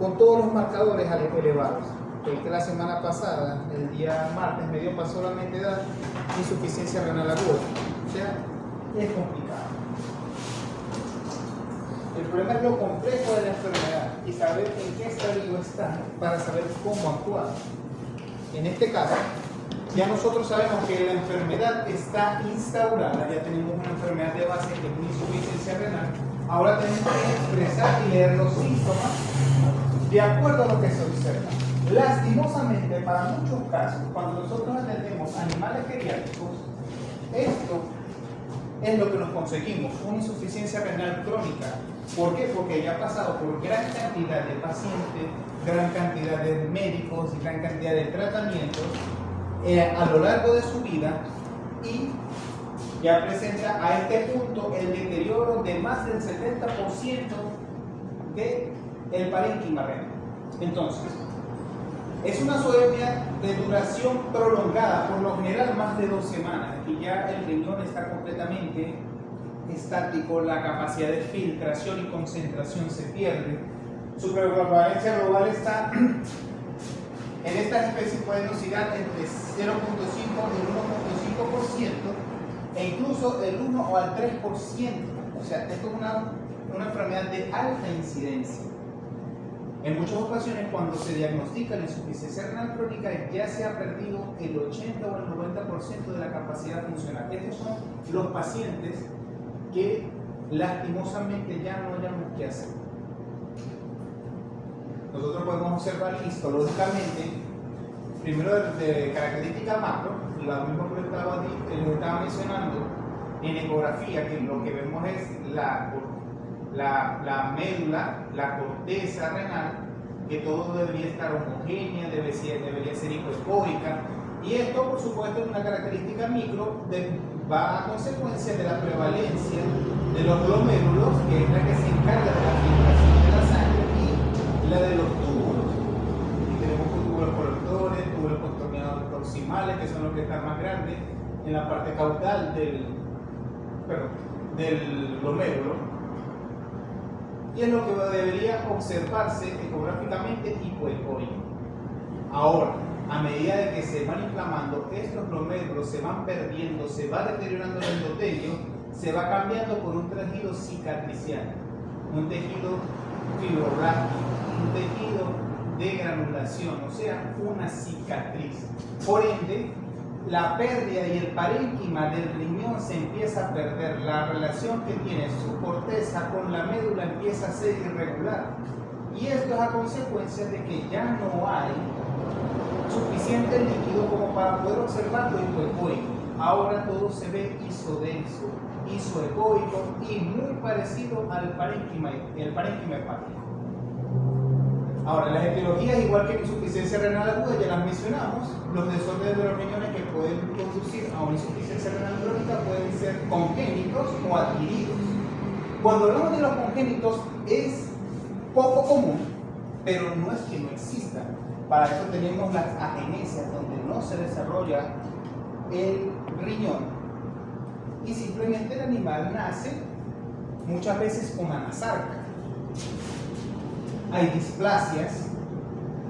con todos los marcadores elevados. Que la semana pasada, el día martes, me dio para solamente dar insuficiencia renal aguda. O sea, es complicado. El problema es lo complejo de la enfermedad y saber en qué estadio está para saber cómo actuar. En este caso, ya nosotros sabemos que la enfermedad está instaurada, ya tenemos una enfermedad de base que es una insuficiencia renal. Ahora tenemos que expresar y leer los síntomas de acuerdo a lo que se observa. Lastimosamente, para muchos casos, cuando nosotros atendemos animales geriátricos, esto es lo que nos conseguimos, una insuficiencia renal crónica. ¿Por qué? Porque ya ha pasado por gran cantidad de pacientes, gran cantidad de médicos, gran cantidad de tratamientos a lo largo de su vida y ya presenta a este punto el deterioro de más del 70% del parénquima renal. Entonces, es una zoonía de duración prolongada, por lo general más de 2 semanas, y ya el riñón está completamente estático, la capacidad de filtración y concentración se pierde, su prevalencia global está en estas especies pueden oscilar entre 0.5 y 1.5% e incluso el 1 o al 3%. O sea, esto es una enfermedad de alta incidencia. En muchas ocasiones, cuando se diagnostica la insuficiencia renal crónica, ya se ha perdido el 80 o el 90% de la capacidad funcional. Estos son los pacientes que lastimosamente ya no hayamos que hacer. Nosotros podemos observar histológicamente, primero de característica macro, lo mismo que les estaba mencionando, en ecografía, que lo que vemos es la médula, la corteza renal, que todo debería estar homogénea, debería ser hipoecóica, y esto, por supuesto, es una característica micro, va a consecuencia de la prevalencia de los glomérulos, que es la que se encarga de la filtración de la sangre, y la de los túbulos. Y tenemos túbulos colectores, túbulos contorneados proximales, que son los que están más grandes en la parte caudal del glomérulo. Y es lo que debería observarse ecográficamente hipoecóico. Ahora, a medida de que se van inflamando, estos glomérulos se van perdiendo, se va deteriorando el endotelio, se va cambiando por un tejido cicatricial, un tejido fibroblástico, un tejido de granulación, o sea, una cicatriz. Por ende, la pérdida y el parénquima del riñón se empieza a perder, la relación que tiene su corteza con la médula empieza a ser irregular, y esto es a consecuencia de que ya no hay suficiente líquido como para poder observar lo hipoecoico. Ahora todo se ve isodenso, isoecoico y muy parecido al parénquima hepático. Ahora, las etiologías, igual que la insuficiencia renal aguda, ya las mencionamos. Los desórdenes de los riñones que pueden conducir a una insuficiencia renal crónica pueden ser congénitos o adquiridos. Cuando hablamos de los congénitos es poco común, pero no es que no existan. Para eso tenemos las agenesias, donde no se desarrolla el riñón y simplemente el animal nace muchas veces con anasarca. Hay displasias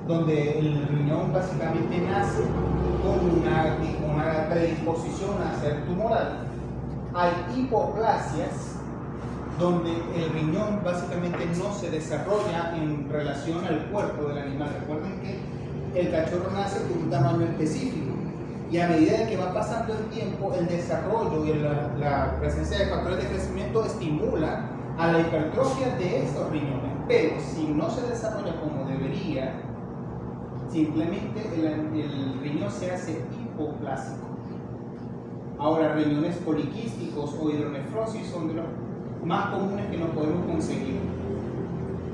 donde el riñón básicamente nace con una predisposición a ser tumoral. Hay hipoplasias donde el riñón básicamente no se desarrolla en relación al cuerpo del animal. Recuerden que el cachorro nace con un tamaño específico y a medida que va pasando el tiempo, el desarrollo y la presencia de factores de crecimiento estimula a la hipertrofia de estos riñones. Pero si no se desarrolla como debería, simplemente el riñón se hace hipoplásico. Ahora, riñones poliquísticos o hidronefrosis son de los más comunes que nos podemos conseguir,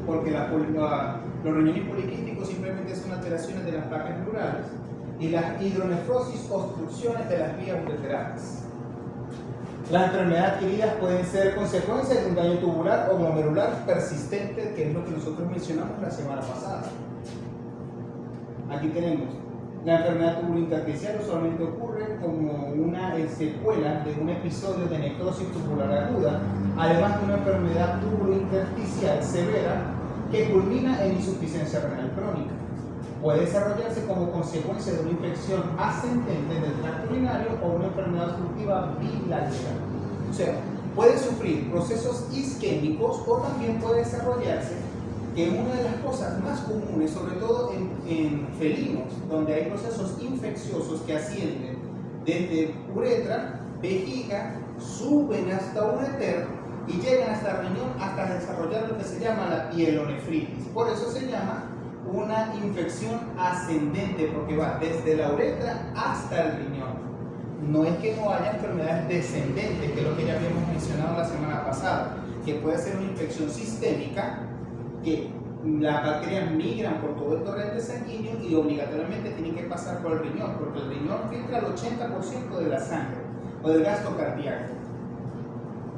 porque los riñones poliquísticos simplemente son alteraciones de las placas neurales y las hidronefrosis, obstrucciones de las vías ureterales. Las enfermedades adquiridas pueden ser consecuencias de un daño tubular o glomerular persistente, que es lo que nosotros mencionamos la semana pasada. Aquí tenemos la enfermedad tubulointersticial, usualmente ocurre como una secuela de un episodio de necrosis tubular aguda, además de una enfermedad tubulointersticial severa que culmina en insuficiencia renal crónica. Puede desarrollarse como consecuencia de una infección ascendente del tracto urinario o una enfermedad obstructiva bilateral. O sea, puede sufrir procesos isquémicos o también puede desarrollarse, que una de las cosas más comunes, sobre todo en felinos, donde hay procesos infecciosos que ascienden desde uretra, vejiga, suben hasta ureter y llegan hasta el riñón hasta desarrollar lo que se llama la pielonefritis. Por eso se llama una infección ascendente, porque va desde la uretra hasta el riñón. No es que no haya enfermedades descendentes, que es lo que ya habíamos mencionado la semana pasada, que puede ser una infección sistémica, que las bacterias migran por todo el torrente sanguíneo y obligatoriamente tienen que pasar por el riñón, porque el riñón filtra el 80% de la sangre o del gasto cardíaco.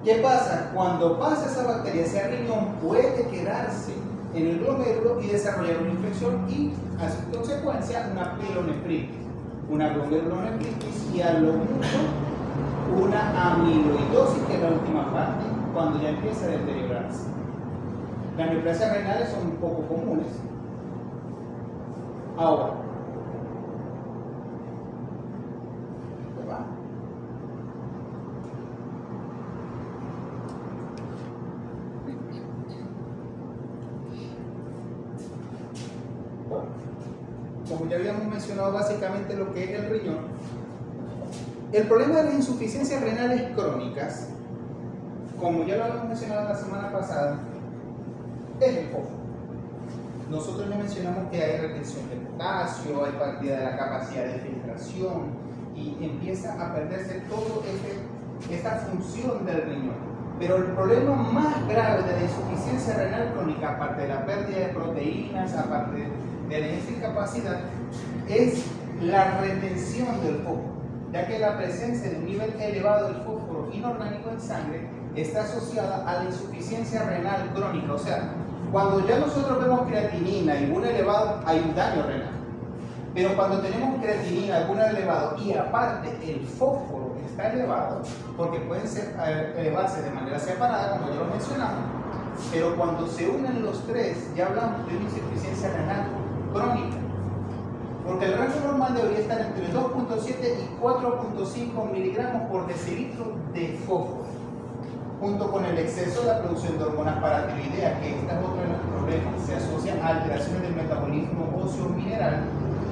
¿Qué pasa? Cuando pasa esa bacteria hacia el riñón, puede quedarse en el glomérulo y desarrollar una infección y, a su consecuencia, una pielonefritis, una glomerulonefritis y a lo mucho una amiloidosis, que es la última parte, cuando ya empieza a deteriorarse. Las neoplasias renales son un poco comunes. Ahora, ¿va? Bueno, como ya habíamos mencionado básicamente lo que es el riñón, el problema de las insuficiencias renales crónicas, como ya lo habíamos mencionado la semana pasada, es el fósforo. Nosotros ya mencionamos que hay retención de potasio, hay pérdida de la capacidad de filtración y empieza a perderse toda esta función del riñón. Pero el problema más grave de la insuficiencia renal crónica, aparte de la pérdida de proteínas, aparte de la incapacidad, es la retención del fósforo, ya que la presencia de un nivel elevado del fósforo inorgánico en sangre está asociada a la insuficiencia renal crónica. O sea, cuando ya nosotros vemos creatinina y un elevado, hay un daño renal. Pero cuando tenemos creatinina, algún elevado y aparte el fósforo está elevado, porque pueden elevarse de manera separada, como ya lo mencionamos, pero cuando se unen los tres, ya hablamos de una insuficiencia renal crónica. Porque el rango normal debería estar entre 2.7 y 4.5 miligramos por decilitro de fósforo, junto con el exceso de la producción de hormonas paratiroideas, que esta es otro de los problemas. Se asocian a alteraciones del metabolismo óseo mineral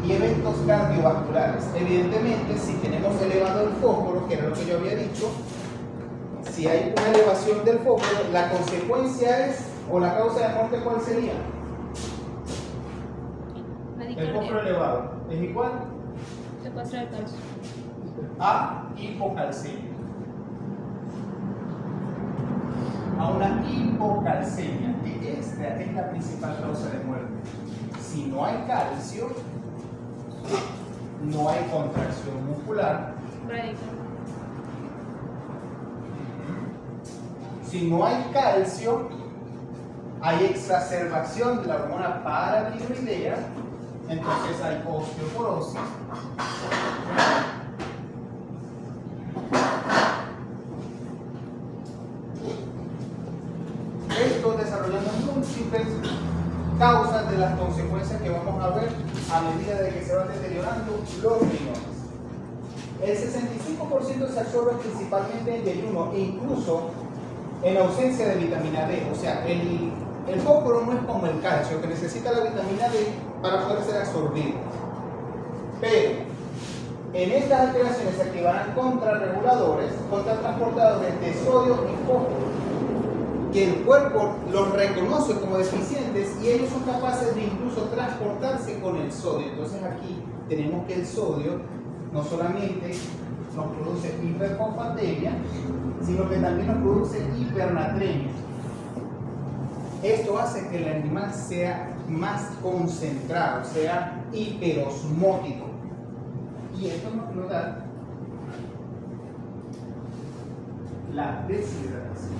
y eventos cardiovasculares. Evidentemente, si tenemos elevado el fósforo, que era lo que yo había dicho, si hay una elevación del fósforo, la consecuencia es, o la causa de muerte, ¿cuál sería? El fósforo elevado es igual a hipocalcemia. A una hipocalcemia, que esta es la principal causa de muerte. Si no hay calcio, no hay contracción muscular. Si no hay calcio, hay exacerbación de la hormona paratiroidea, entonces hay osteoporosis. Esto desarrollando múltiples causas de las consecuencias que vamos a ver a medida de que se van deteriorando los riñones. El 65% se absorbe principalmente en ayuno e incluso en ausencia de vitamina D. O sea, el fósforo no es como el calcio, que necesita la vitamina D para poder ser absorbido. Pero en estas alteraciones se activarán contrarreguladores, contratransportadores de sodio y fósforo, que el cuerpo los reconoce como deficientes y ellos son capaces de incluso transportarse con el sodio. Entonces aquí tenemos que el sodio no solamente nos produce hiperfosfatemia, sino que también nos produce hipernatremia. Esto hace que el animal sea más concentrado, sea hiperosmótico. Y esto nos da la deshidratación.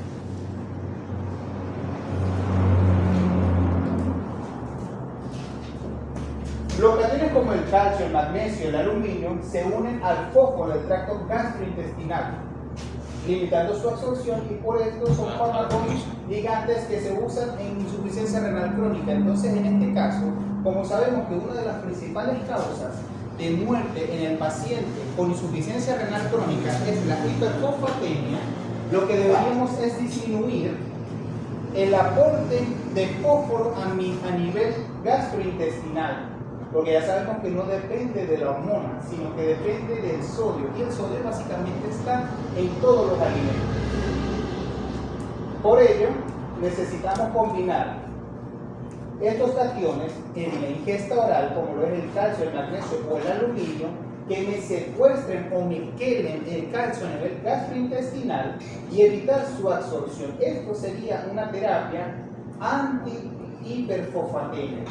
Los cationes como el calcio, el magnesio y el aluminio se unen al fósforo del tracto gastrointestinal. limitando su absorción, y por esto son fármacos ligantes que se usan en insuficiencia renal crónica. Entonces, en este caso, como sabemos que una de las principales causas de muerte en el paciente con insuficiencia renal crónica es la hiperfosfatemia, lo que deberíamos es disminuir el aporte de fósforo a nivel gastrointestinal, porque ya sabemos que no depende de la hormona, sino que depende del sodio, y el sodio básicamente está en todos los alimentos. Por ello, necesitamos combinar estos cationes en la ingesta oral, como lo es el calcio, el magnesio o el aluminio, que me secuestren o me queden el calcio a nivel gastrointestinal y evitar su absorción. Esto sería una terapia anti-hiperfosfatemia.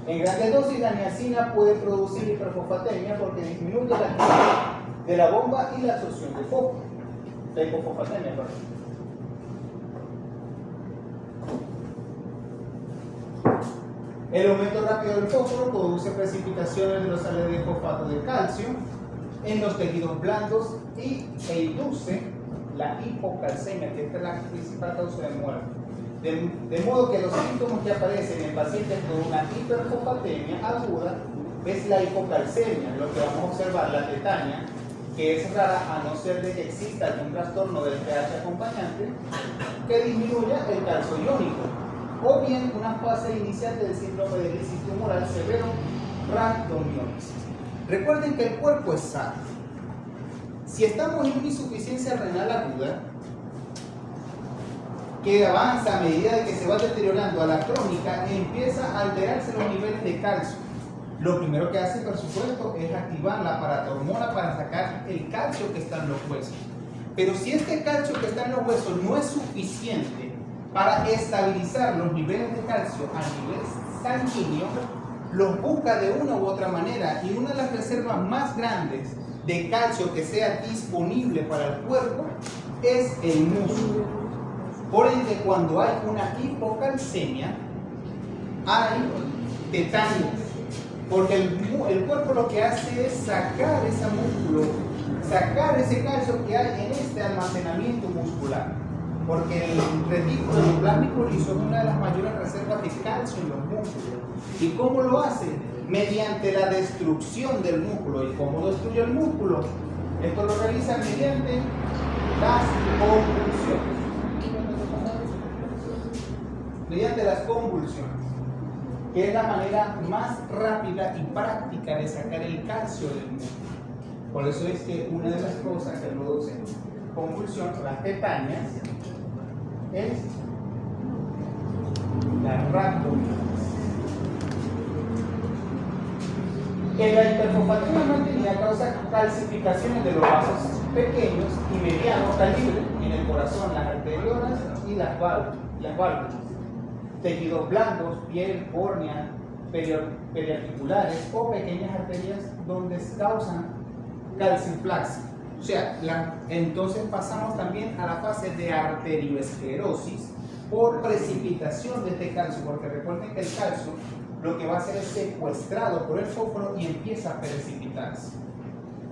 En grandes dosis la niacina puede producir hiperfosfatemia porque disminuye la actividad de la bomba y la absorción de fósforo. La hipofosfatemia, perdón. El aumento rápido del fósforo produce precipitaciones de los sales de fosfato de calcio en los tejidos blandos e induce la hipocalcemia, que es la principal causa de muerte. De modo que los síntomas que aparecen en pacientes con una hiperfosfatemia aguda es la hipocalcemia, lo que vamos a observar, la tetania, que es rara a no ser de que exista algún trastorno del pH acompañante que disminuya el calcio iónico, o bien una fase inicial del síndrome de crisis tumoral severo rhabdomiólisis. Recuerden que el cuerpo es sano. Si estamos en una insuficiencia renal aguda, que avanza a medida de que se va deteriorando a la crónica, empieza a alterarse los niveles de calcio. Lo primero que hace, por supuesto, es activar la paratormona para sacar el calcio que está en los huesos. Pero si este calcio que está en los huesos no es suficiente para estabilizar los niveles de calcio a nivel sanguíneo, los busca de una u otra manera, y una de las reservas más grandes de calcio que sea disponible para el cuerpo es el músculo. Por ende, cuando hay una hipocalcemia, hay tetania, porque el cuerpo lo que hace es sacar ese músculo, sacar ese calcio que hay en este almacenamiento muscular, porque el retículo endoplasmico liso es una de las mayores reservas de calcio en los músculos. ¿Y cómo lo hace? Mediante la destrucción del músculo. ¿Y cómo destruye el músculo? Esto lo realiza mediante las convulsiones. Mediante las convulsiones, que es la manera más rápida y práctica de sacar el calcio del músculo. Por eso es que una de las cosas que producen convulsión, las tetanias, es la rhabdomiólisis. En la hiperfosfatemia mantenida causa calcificaciones de los vasos pequeños y mediano calibre en el corazón, las arteriolas y las válvulas. Tejidos blandos, piel, córnea, periarticulares o pequeñas arterias donde causan calciflaxia. O sea, entonces pasamos también a la fase de arterioesclerosis por precipitación de este calcio, porque recuerden que el calcio lo que va a hacer es secuestrado por el fósforo y empieza a precipitarse.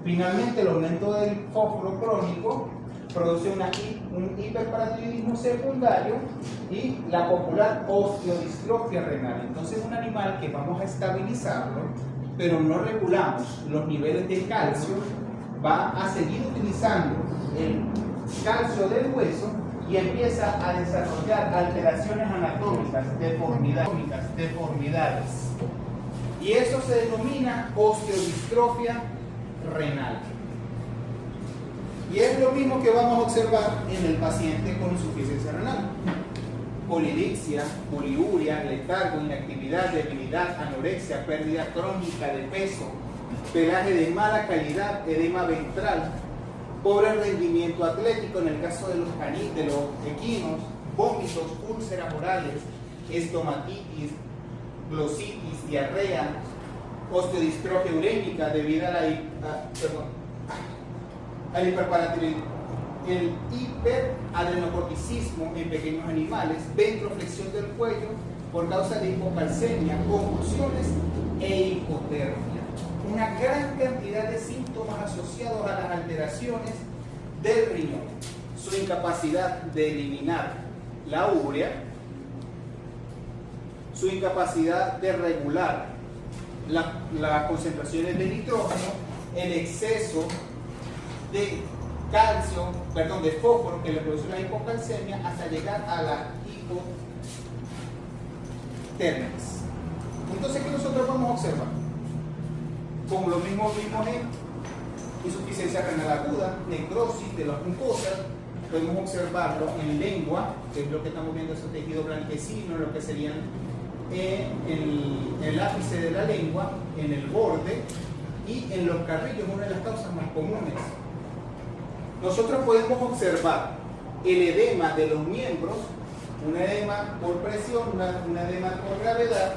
Finalmente, el aumento del fósforo crónico produce un hiperparatiroidismo secundario y la popular osteodistrofia renal. Entonces, un animal que vamos a estabilizarlo, pero no regulamos los niveles de calcio, va a seguir utilizando el calcio del hueso y empieza a desarrollar alteraciones anatómicas, deformidades. Y eso se denomina osteodistrofia renal. Y es lo mismo que vamos a observar en el paciente con insuficiencia renal. Polidipsia, poliuria, letargo, inactividad, debilidad, anorexia, pérdida crónica de peso, pelaje de mala calidad, edema ventral, pobre rendimiento atlético en el caso de los equinos, vómitos, úlceras orales, estomatitis, glositis, diarrea, osteodistrofia urémica debido al hiperparatiroidismo, el hiperadrenocorticismo en pequeños animales, ventroflexión del cuello por causa de hipocalcemia, convulsiones e hipotermia. Una gran cantidad de síntomas asociados a las alteraciones del riñón, su incapacidad de eliminar la urea, su incapacidad de regular las concentraciones de nitrógeno, el exceso de calcio, perdón, de fósforo que le produce la hipocalcemia hasta llegar a la hipotérmicas. Entonces, ¿qué nosotros vamos a observar? Como los mismos ejemplos: insuficiencia renal aguda, necrosis de las mucosas. Podemos observarlo en lengua, que es lo que estamos viendo, ese tejido blanquecino, lo que serían el ápice de la lengua, en el borde y en los carrillos, una de las causas más comunes. Nosotros podemos observar el edema de los miembros, un edema por presión, un edema por gravedad,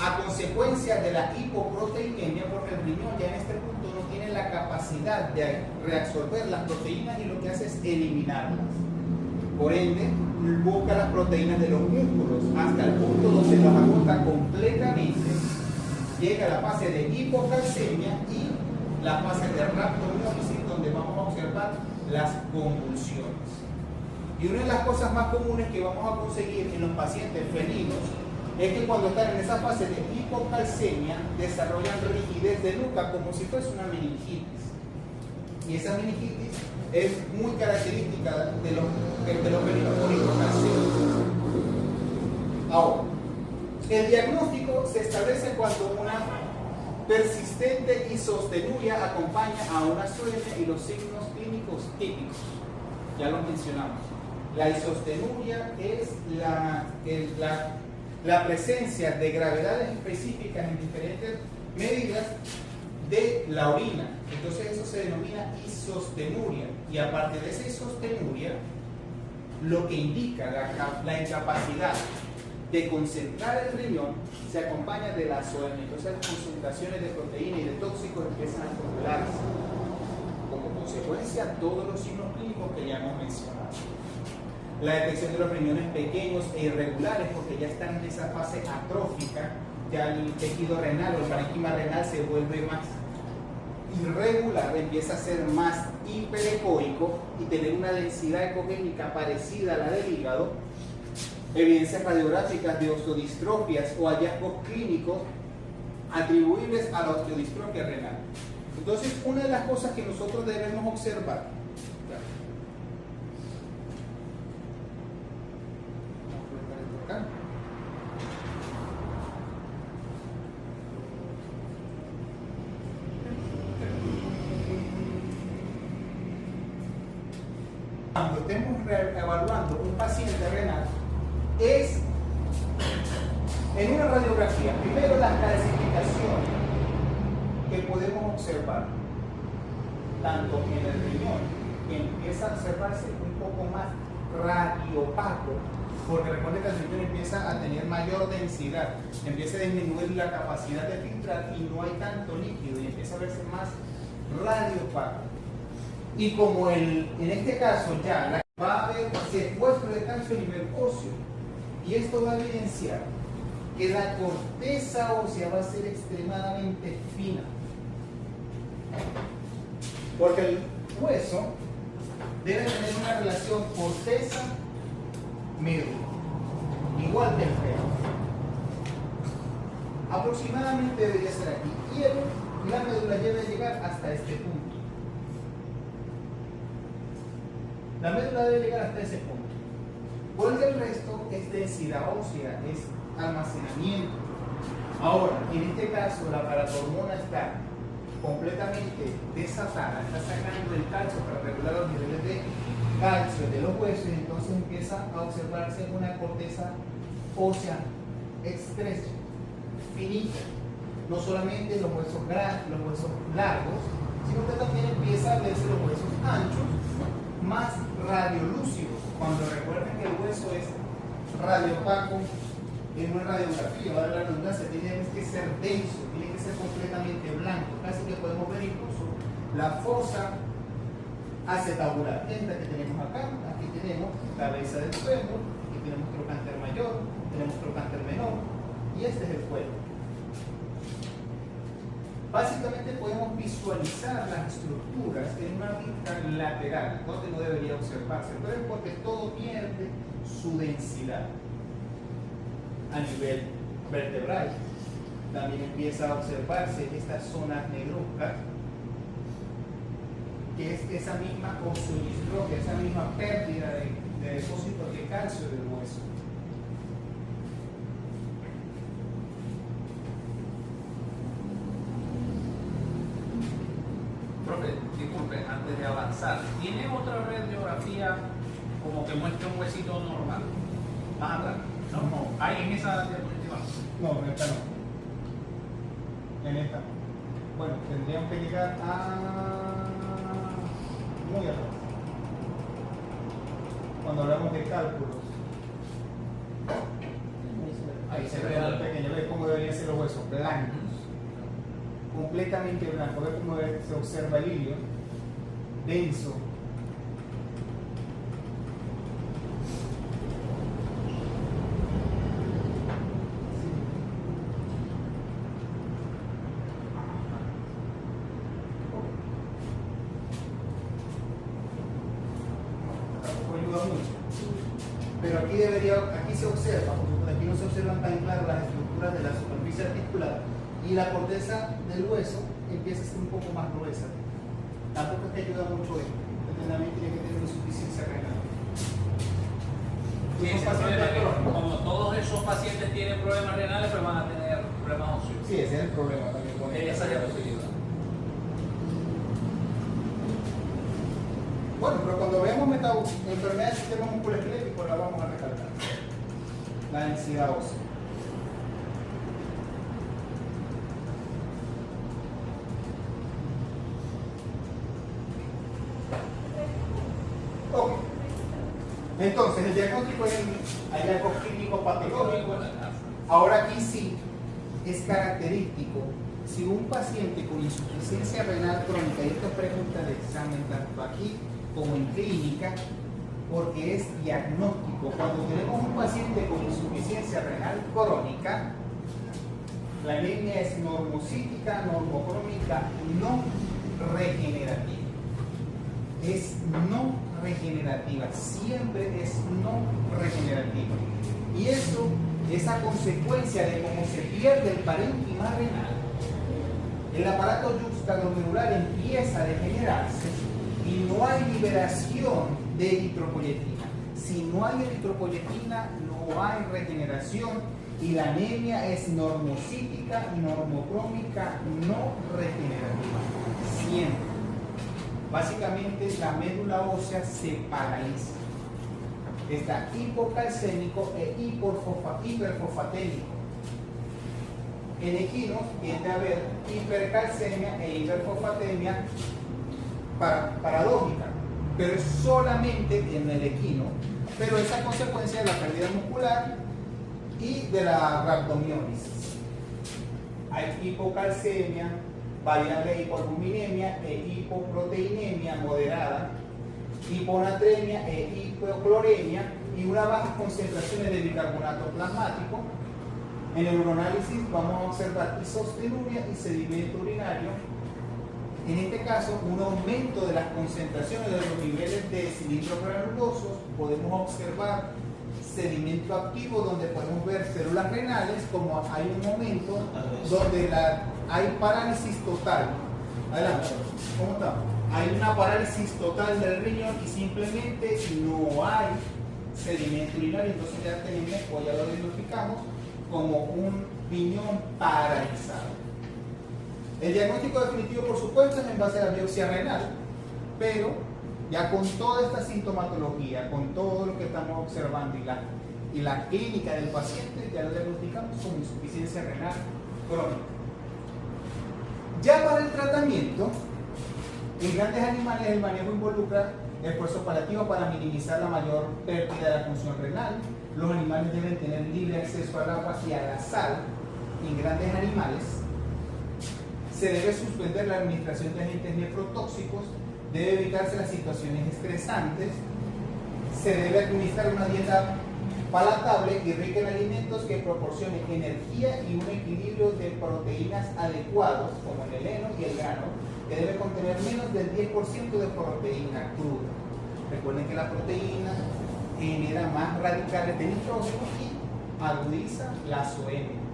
a consecuencia de la hipoproteinemia, porque el riñón ya en este punto no tiene la capacidad de reabsorber las proteínas y lo que hace es eliminarlas. Por ende, busca las proteínas de los músculos hasta el punto donde las agota completamente, llega a la fase de hipocalcemia y la fase de rhabdomyolysis, donde vamos a observar las convulsiones. Y una de las cosas más comunes que vamos a conseguir en los pacientes felinos es que cuando están en esa fase de hipocalcemia desarrollan rigidez de nuca como si fuese una meningitis. Y esa meningitis es muy característica de los felinos con hipocalcemia. Ahora, el diagnóstico se establece cuando una persistente isostenuria acompaña a una sueña y los signos clínicos típicos. Ya lo mencionamos. La isostenuria es la presencia de gravedades específicas en diferentes medidas de la orina. Entonces eso se denomina isostenuria. Y aparte de esa isostenuria, lo que indica la incapacidad de concentrar el riñón se acompaña de la azoemia. Entonces las concentraciones de proteína y de tóxicos empiezan a acumularse. Como consecuencia, todos los signos clínicos que ya hemos mencionado. La detección de los riñones pequeños e irregulares, porque ya están en esa fase atrófica, ya el tejido renal o el parénquima renal se vuelve más irregular, empieza a ser más hiperecoico y tener una densidad ecogénica parecida a la del hígado. Evidencias radiográficas de osteodistrofias o hallazgos clínicos atribuibles a la osteodistrofia renal. Entonces, una de las cosas que nosotros debemos observar, cuando estemos evaluando un paciente renal, es en una radiografía, primero las calcificaciones que podemos observar, tanto en el riñón, que empieza a observarse un poco más radiopaco, porque recuerden que el riñón empieza a tener mayor densidad, empieza a disminuir la capacidad de filtrar y no hay tanto líquido y empieza a verse más radiopaco. Y como en este caso ya va a haber secuestro de calcio a nivel óseo, y esto va a evidenciar que la corteza ósea va a ser extremadamente fina, porque el hueso debe tener una relación corteza-médula, igual que el pelo. Aproximadamente debería ser aquí, y la médula debe llegar hasta este punto. La médula debe llegar hasta ese punto. Porque el resto es densidad ósea, es almacenamiento. Ahora, en este caso, la paratormona está completamente desatada, está sacando el calcio para regular los niveles de calcio de los huesos, y entonces empieza a observarse una corteza ósea estrecha, finita. No solamente los huesos largos, sino que también empieza a verse los huesos anchos, más radiolúcidos. Cuando recuerden que el hueso es radiopaco en una radiografía, va a la redundancia, tiene que ser denso, tiene que ser completamente blanco, casi que podemos ver incluso la fosa acetabular. Esta que tenemos acá, aquí tenemos cabeza del fémur, aquí tenemos trocánter mayor, tenemos trocánter menor, y este es el cuello. Básicamente podemos visualizar las estructuras en una vista lateral, donde no debería observarse, pero es porque todo pierde su densidad a nivel vertebral. También empieza a observarse estas zonas negruzcas, que es esa misma osteodistrofia, esa misma pérdida de depósitos de calcio del hueso. Profe, disculpe, antes de avanzar, ¿tiene otra radiografía como que muestre un huesito normal? Más atrás. No. ¿Hay en esa diapositiva? No, en esta no. En esta no. Bueno, tendríamos que llegar a muy atrás. Cuando hablamos de cálculos. Ahí se ve al pequeño, ve cómo deberían ser los huesos, blancos. Completamente blanco, ve cómo se observa el hilio, denso. Pero aquí se observa, porque aquí no se observan tan claro las estructuras de la superficie articular y la corteza del hueso empieza a ser un poco más gruesa. Tampoco es que ayuda mucho esto, también tiene que tener insuficiencia renal. Sí, como todos esos pacientes tienen problemas renales, pues van a tener problemas óseos. Sí, ese es el problema también con esa diapositiva. Bueno, pero cuando veamos enfermedad del sistema musculoesquelético la vamos a recalcar. La densidad ósea. Ok. Entonces, el diagnóstico es el hallazgo clínico patológico. Ahora aquí sí es característico si un paciente con insuficiencia renal crónica, y esto es pregunta de examen tanto aquí como en clínica, porque es diagnóstico. Cuando tenemos un paciente con insuficiencia renal crónica, la anemia es normocítica, normocrónica, no regenerativa. Es no regenerativa, siempre es no regenerativa. Y eso es a consecuencia de cómo se pierde el parénquima renal, el aparato yuxtaglomerular empieza a degenerarse y no hay liberación de eritropoyetina. Si no hay eritropoyetina, no hay regeneración y la anemia es normocítica y normocrónica no regenerativa. Siempre. Básicamente la médula ósea se paraliza. Está hipocalcémico e hiperfosfatémico. En equinos tiende a haber hipercalcemia e hiperfosfatemia paradójica, pero es solamente en el equino, pero es a consecuencia de la pérdida muscular y de la rhabdomiosis. Hay hipocalcemia, variable hipoalbuminemia e hipoproteinemia moderada, hiponatremia e hipocloremia y unas bajas concentraciones de bicarbonato plasmático. En el uroanálisis vamos a observar isostenuria y sedimento urinario. En este caso, un aumento de las concentraciones de los niveles de cilindros granulosos. Podemos observar sedimento activo, donde podemos ver células renales, como hay un momento donde hay parálisis total. Adelante, ¿cómo está? Hay una parálisis total del riñón y simplemente no hay sedimento urinario, entonces ya tenemos, o ya lo identificamos, como un riñón paralizado. El diagnóstico definitivo, por supuesto, es en base a la biopsia renal, pero ya con toda esta sintomatología, con todo lo que estamos observando y la clínica del paciente, ya lo diagnosticamos como insuficiencia renal crónica. Ya para el tratamiento, en grandes animales el manejo involucra esfuerzo paliativo para minimizar la mayor pérdida de la función renal. Los animales deben tener libre acceso al agua y a la sal. En grandes animales se debe suspender la administración de agentes nefrotóxicos, debe evitarse las situaciones estresantes, se debe administrar una dieta palatable y rica en alimentos que proporcionen energía y un equilibrio de proteínas adecuados, como el heno y el grano, que debe contener menos del 10% de proteína cruda. Recuerden que la proteína genera más radicales de nitrógeno y agudiza la SON.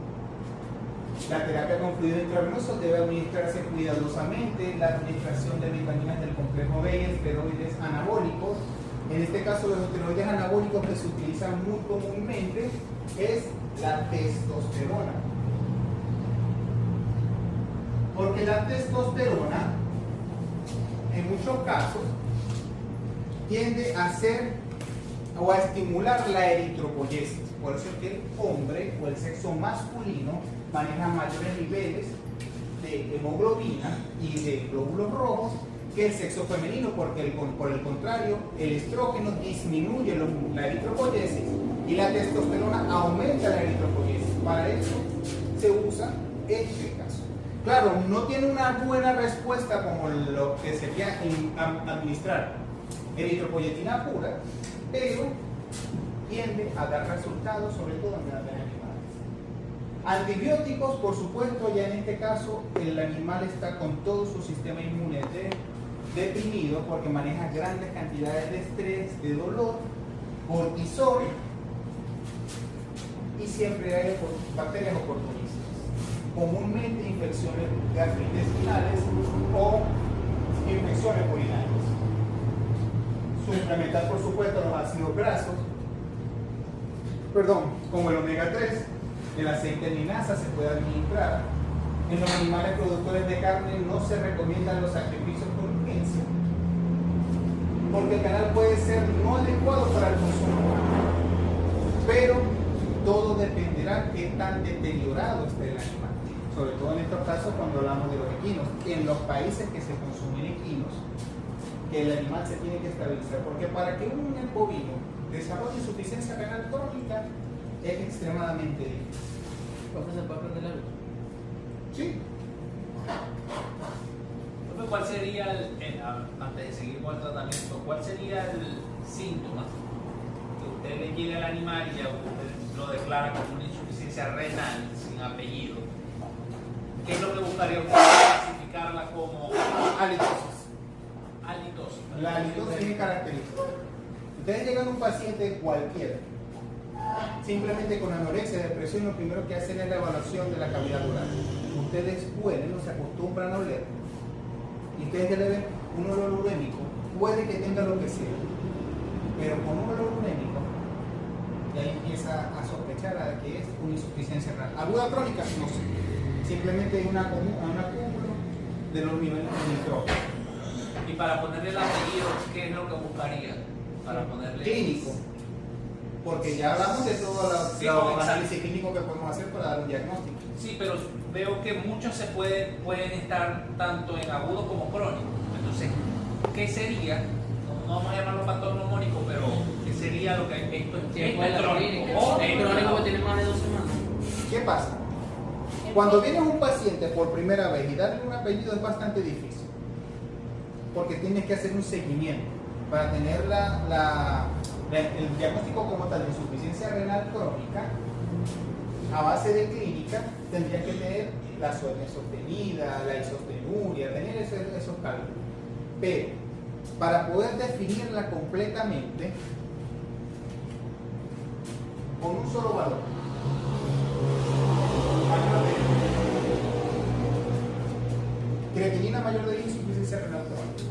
La terapia con fluido intravenoso debe administrarse cuidadosamente. La administración de vitaminas del complejo B y esteroides anabólicos. En este caso, los esteroides anabólicos que se utilizan muy comúnmente es la testosterona. Porque la testosterona, en muchos casos, tiende a hacer o a estimular la eritropoyesis. Por eso es que el hombre o el sexo masculino maneja mayores niveles de hemoglobina y de glóbulos rojos que el sexo femenino, porque por el contrario, el estrógeno disminuye la eritropoyesis y la testosterona aumenta la eritropoyesis. Para eso se usa este caso. Claro, no tiene una buena respuesta como lo que sería administrar eritropoyetina pura, pero tiende a dar resultados, sobre todo en grandes animales. Antibióticos, por supuesto, ya en este caso el animal está con todo su sistema inmune deprimido porque maneja grandes cantidades de estrés, de dolor, cortisol y siempre hay bacterias oportunistas. Comúnmente infecciones gastrointestinales o infecciones urinarias. Suplementar, por supuesto, los ácidos grasos, como el omega 3, el aceite de linaza se puede administrar. En los animales productores de carne no se recomiendan los sacrificios con urgencia, porque el canal puede ser no adecuado para el consumo humano, pero todo dependerá qué tan deteriorado esté el animal, sobre todo en estos casos cuando hablamos de los equinos. En los países que se consumen equinos, el animal se tiene que estabilizar, porque para que un bovino desarrolle insuficiencia renal crónica es extremadamente difícil. ¿Se puede aprender algo? Sí. ¿Cuál sería, antes de seguir con el tratamiento, cuál sería el síntoma que usted le quiere al animal y ya usted lo declara como una insuficiencia renal sin apellido? ¿Qué es lo que buscaría usted clasificarla como? Halitosis. Halitosis. La halitosis es característica. Ustedes llegan a un paciente cualquiera, simplemente con anorexia, depresión, lo primero que hacen es la evaluación de la cavidad oral. Ustedes huelen, se acostumbran a oler, y ustedes ya le ven un olor urémico, puede que tenga lo que sea, pero con un olor urémico, ya empieza a sospechar a que es una insuficiencia renal. Aguda crónica, no sé, simplemente hay un acúmulo de los niveles de nitrógeno. Y para ponerle el apellido, ¿qué es lo que buscaría? Para ponerle Clínico, porque ya hablamos de todos los análisis clínicos que podemos hacer para dar un diagnóstico. Sí, pero veo que muchos pueden estar tanto en agudo como crónico. Entonces, ¿qué sería? No vamos a llamarlo patognomónico, pero ¿qué sería lo que esto es crónico? O crónico que tiene más de 2 semanas. ¿Qué pasa? Cuando viene un paciente por primera vez y darle un apellido es bastante difícil, porque tienes que hacer un seguimiento para tener el diagnóstico como tal de insuficiencia renal crónica. A base de clínica tendría que tener la SON sostenida, la isostenuria, tener esos cálculos. Pero para poder definirla completamente con un solo valor, creatinina mayor de insuficiencia renal crónica,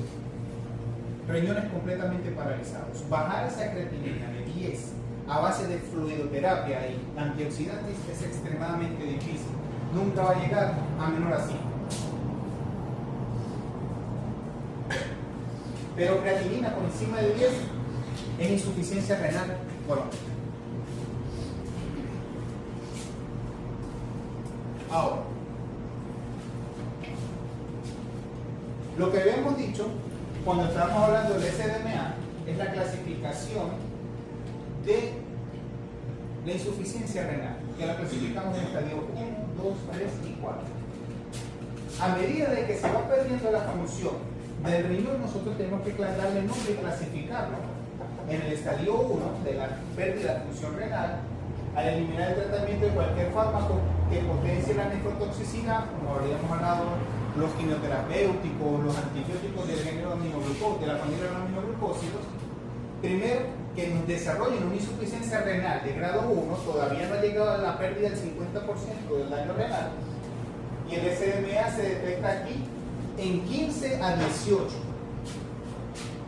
riñones completamente paralizados, bajar esa creatinina de 10 a base de fluidoterapia y antioxidantes es extremadamente difícil. Nunca va a llegar a menor a 5. Pero creatinina por encima de 10 es insuficiencia renal crónica. Ahora, lo que habíamos dicho cuando estábamos hablando del SDMA es la clasificación de la insuficiencia renal, que la clasificamos en estadio 1, 2, 3 y 4. A medida de que se va perdiendo la función del riñón, nosotros tenemos que darle nombre y clasificarlo En el estadio 1 de la pérdida de función renal, al eliminar el tratamiento de cualquier fármaco que potencie la nefrotoxicidad, como habríamos hablado, los quimioterapéuticos, los antibióticos del género aminoglucósidos, de la familia de los aminoglucósidos, primero que nos desarrollen una insuficiencia renal de grado 1, todavía no ha llegado a la pérdida del 50% del daño renal, y el SDMA se detecta aquí en 15 a 18,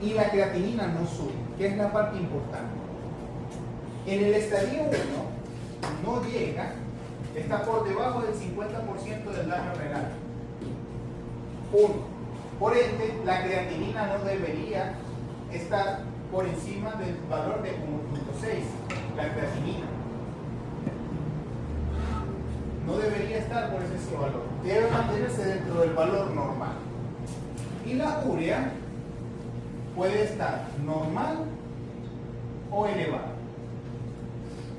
y la creatinina no sube, que es la parte importante. En el estadio 1 no llega, está por debajo del 50% del daño renal. 1. Por ende, la creatinina no debería estar por encima del valor de 1.6, la creatinina. No debería estar por ese valor, debe mantenerse dentro del valor normal. Y la urea puede estar normal o elevada.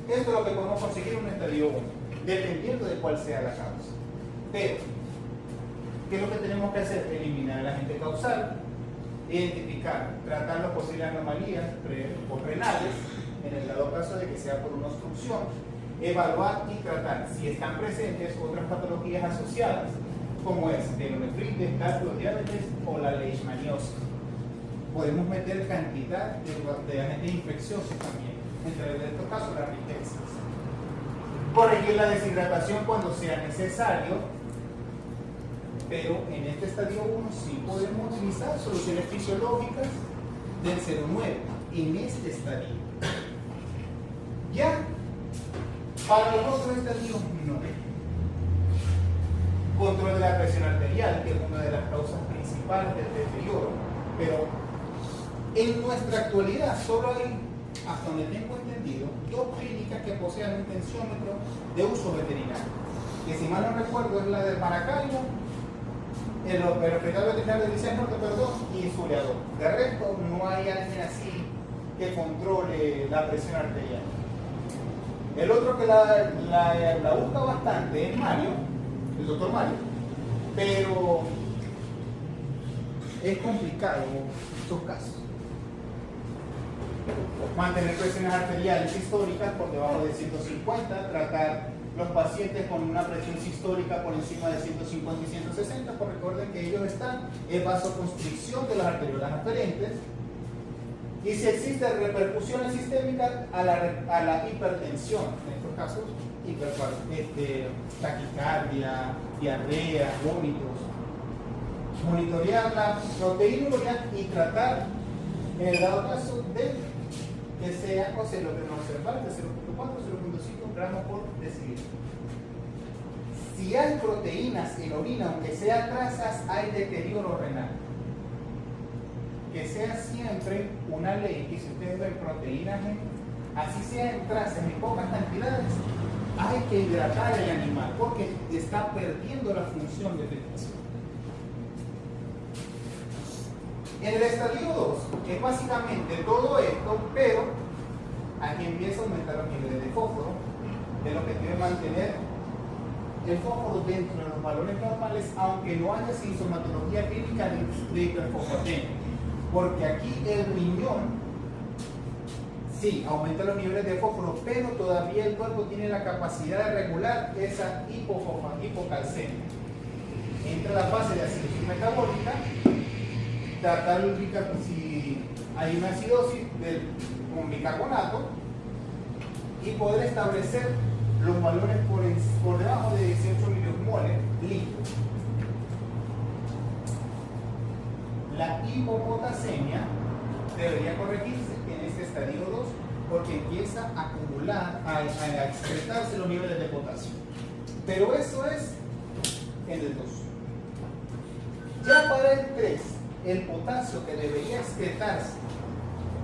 Esto es lo que podemos conseguir en un estadio 1, dependiendo de cuál sea la causa. Pero, ¿qué es lo que tenemos que hacer? Eliminar el agente causal, identificar, tratar las posibles anomalías renales, en el dado caso de que sea por una obstrucción, evaluar y tratar si están presentes otras patologías asociadas, como es pielonefritis, cálculo, diabetes o la leishmaniosis. Podemos meter cantidad de agentes infecciosos también, entre estos casos las riquezas. Corregir la deshidratación cuando sea necesario, pero en este estadio 1 sí podemos utilizar soluciones fisiológicas del 0,9 en este estadio. Ya para los otros estadios no. Control de la presión arterial, que es una de las causas principales del deterioro, pero en nuestra actualidad solo hay, hasta donde tengo entendido, 2 clínicas que posean un tensiómetro de uso veterinario, que si mal no recuerdo es la de Maracaibo, el Hospital Veterinario de Licea Norte, y Zuliador. De resto no hay alguien así que controle la presión arterial. El otro que la busca bastante es Mario, el doctor Mario, pero es complicado en estos casos. Mantener presiones arteriales históricas por debajo de 150, tratar los pacientes con una presión sistólica por encima de 150 y 160, porque recuerden que ellos están en vasoconstricción de las arteriolas aferentes, y si existe repercusiones sistémicas a la hipertensión, en estos casos taquicardia, diarrea, vómitos. Monitorear la proteinuria y tratar, en el dado caso de que sea o se logren observar de 0.4 a 0.5 gramos por decilitro. Si hay proteínas en orina, aunque sea trazas, hay deterioro renal. Que sea siempre una ley que si ustedes ven proteínas, así sea en trazas, en pocas cantidades, hay que hidratar al animal porque está perdiendo la función de filtración. En el estadio 2 es básicamente todo esto, pero aquí empieza a aumentar los niveles de fósforo. El objetivo es mantener el fósforo dentro de los valores normales, aunque no haya sintomatología clínica de hiperfosfatemia. Porque aquí el riñón sí aumenta los niveles de fósforo, pero todavía el cuerpo tiene la capacidad de regular esa hipocalcemia. Entra la fase de acidosis metabólica, tratar si hay una acidosis con bicarbonato y poder establecer los valores por debajo de 18 milimoles litros. La hipopotasemia debería corregirse en este estadio 2 porque empieza a acumular, a excretarse los niveles de potasio. Pero eso es en el 2. Ya para el 3, el potasio que debería excretarse,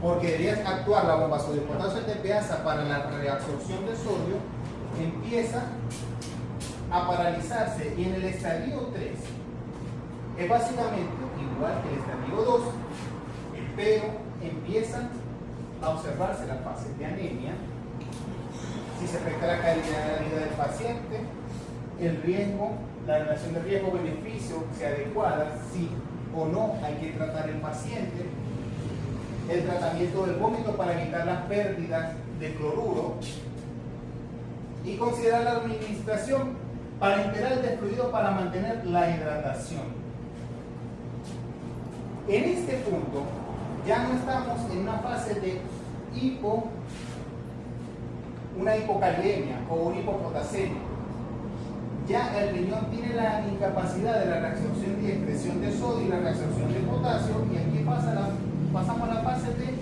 porque debería actuar la bomba sodio potasio TPasa para la reabsorción del sodio, empieza a paralizarse, y en el estadio 3 es básicamente igual que el estadio 2, pero empiezan a observarse las fases de anemia, si se afecta la calidad de la vida del paciente, el riesgo, la relación de riesgo-beneficio sea adecuada, si o no hay que tratar el paciente, el tratamiento del vómito para evitar las pérdidas de cloruro y considerar la administración parenteral de fluido para mantener la hidratación. En este punto ya no estamos en una fase de una hipocalemias o una hipopotasemia. Ya el riñón tiene la incapacidad de la reabsorción y excreción de sodio y la reabsorción de potasio, y aquí pasamos a la fase de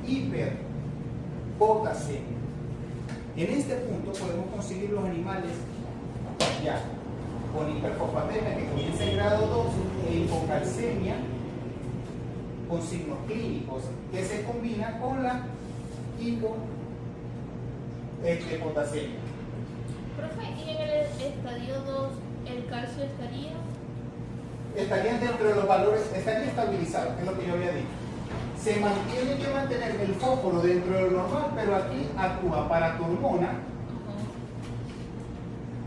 hiperpotasemia. En este punto podemos conseguir los animales ya con hiperfosfatemia, que comienza en grado 2, e hipocalcemia con signos clínicos que se combina con la hipopotasemia. Profe, ¿y en el estadio 2 el calcio Estarían dentro de los valores, estaría estabilizado, que es lo que yo había dicho. Se mantiene que mantener el fósforo dentro de lo normal, pero aquí actúa para tu hormona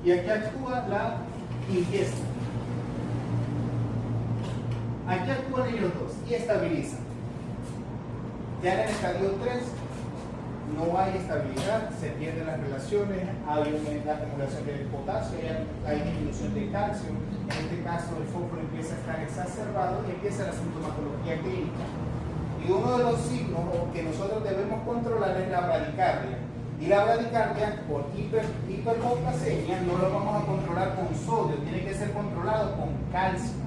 y aquí actúa la ingesta. Aquí actúan ellos dos y estabilizan. Ya en el estadio 3 no hay estabilidad, se pierden las relaciones, hay una acumulación de potasio, hay disminución de calcio. En este caso el fósforo empieza a estar exacerbado y empieza la sintomatología clínica. Y uno de los signos que nosotros debemos controlar es la bradicardia. Y la bradicardia, por hiperpotasemia, no lo vamos a controlar con sodio, tiene que ser controlado con calcio.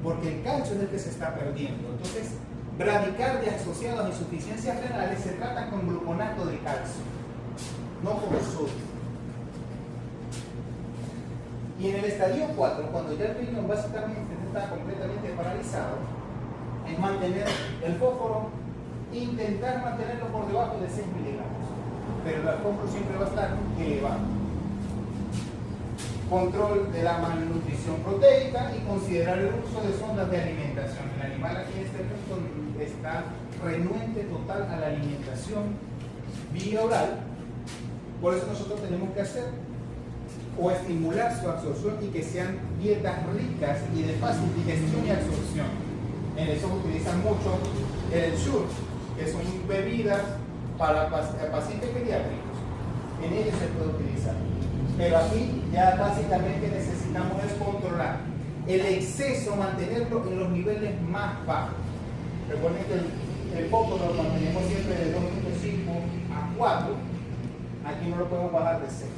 Porque el calcio es el que se está perdiendo. Entonces, bradicardia asociada a insuficiencias renales se trata con gluconato de calcio, no con sodio. Y en el estadio 4, cuando ya el riñón básicamente está completamente paralizado, es mantener el fósforo, intentar mantenerlo por debajo de 6 miligramos, pero el fósforo siempre va a estar elevado. Control de la malnutrición proteica y considerar el uso de sondas de alimentación. El animal aquí en este punto está renuente total a la alimentación vía oral, por eso nosotros tenemos que hacer o estimular su absorción y que sean dietas ricas y de fácil digestión y absorción. En eso utilizan mucho el Ensure, que son bebidas para pacientes pediátricos. En ellos se puede utilizar. Pero aquí ya básicamente necesitamos es controlar el exceso, mantenerlo en los niveles más bajos. Recuerden que el fósforo lo mantenemos siempre de 2.5 a 4. Aquí no lo podemos bajar de 6.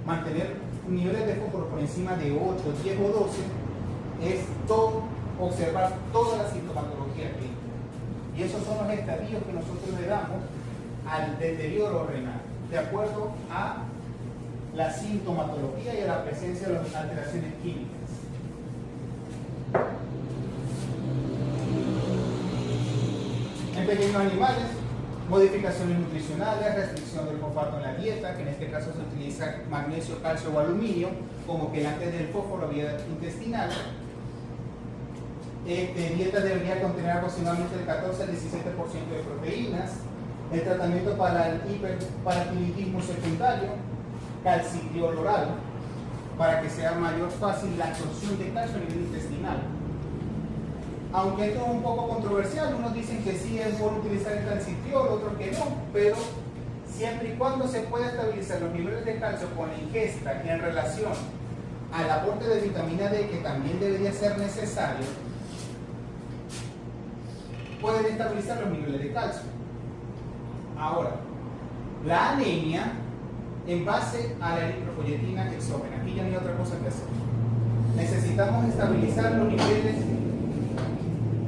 Mantener niveles de fósforo por encima de 8, 10 o 12 es observar toda la sintomatología clínica. Y esos son los estadios que nosotros le damos al deterioro renal, de acuerdo a la sintomatología y a la presencia de las alteraciones químicas. En pequeños animales, modificaciones nutricionales, restricción del fosfato en la dieta, que en este caso se utiliza magnesio, calcio o aluminio como quelante del fósforo vía intestinal. Dieta debería contener aproximadamente del 14 al 17% de proteínas. El tratamiento para el hiperparatiritismo secundario, calcitriol oral, para que sea mayor fácil la absorción de calcio a nivel intestinal. Aunque esto es un poco controversial, unos dicen que sí es bueno utilizar el calcitriol, otros que no, pero siempre y cuando se pueda estabilizar los niveles de calcio con la ingesta en relación al aporte de vitamina D, que también debería ser necesario, pueden estabilizar los niveles de calcio. Ahora, la anemia en base a la eritropoyetina exógena. Aquí ya no hay otra cosa que hacer. Necesitamos estabilizar los niveles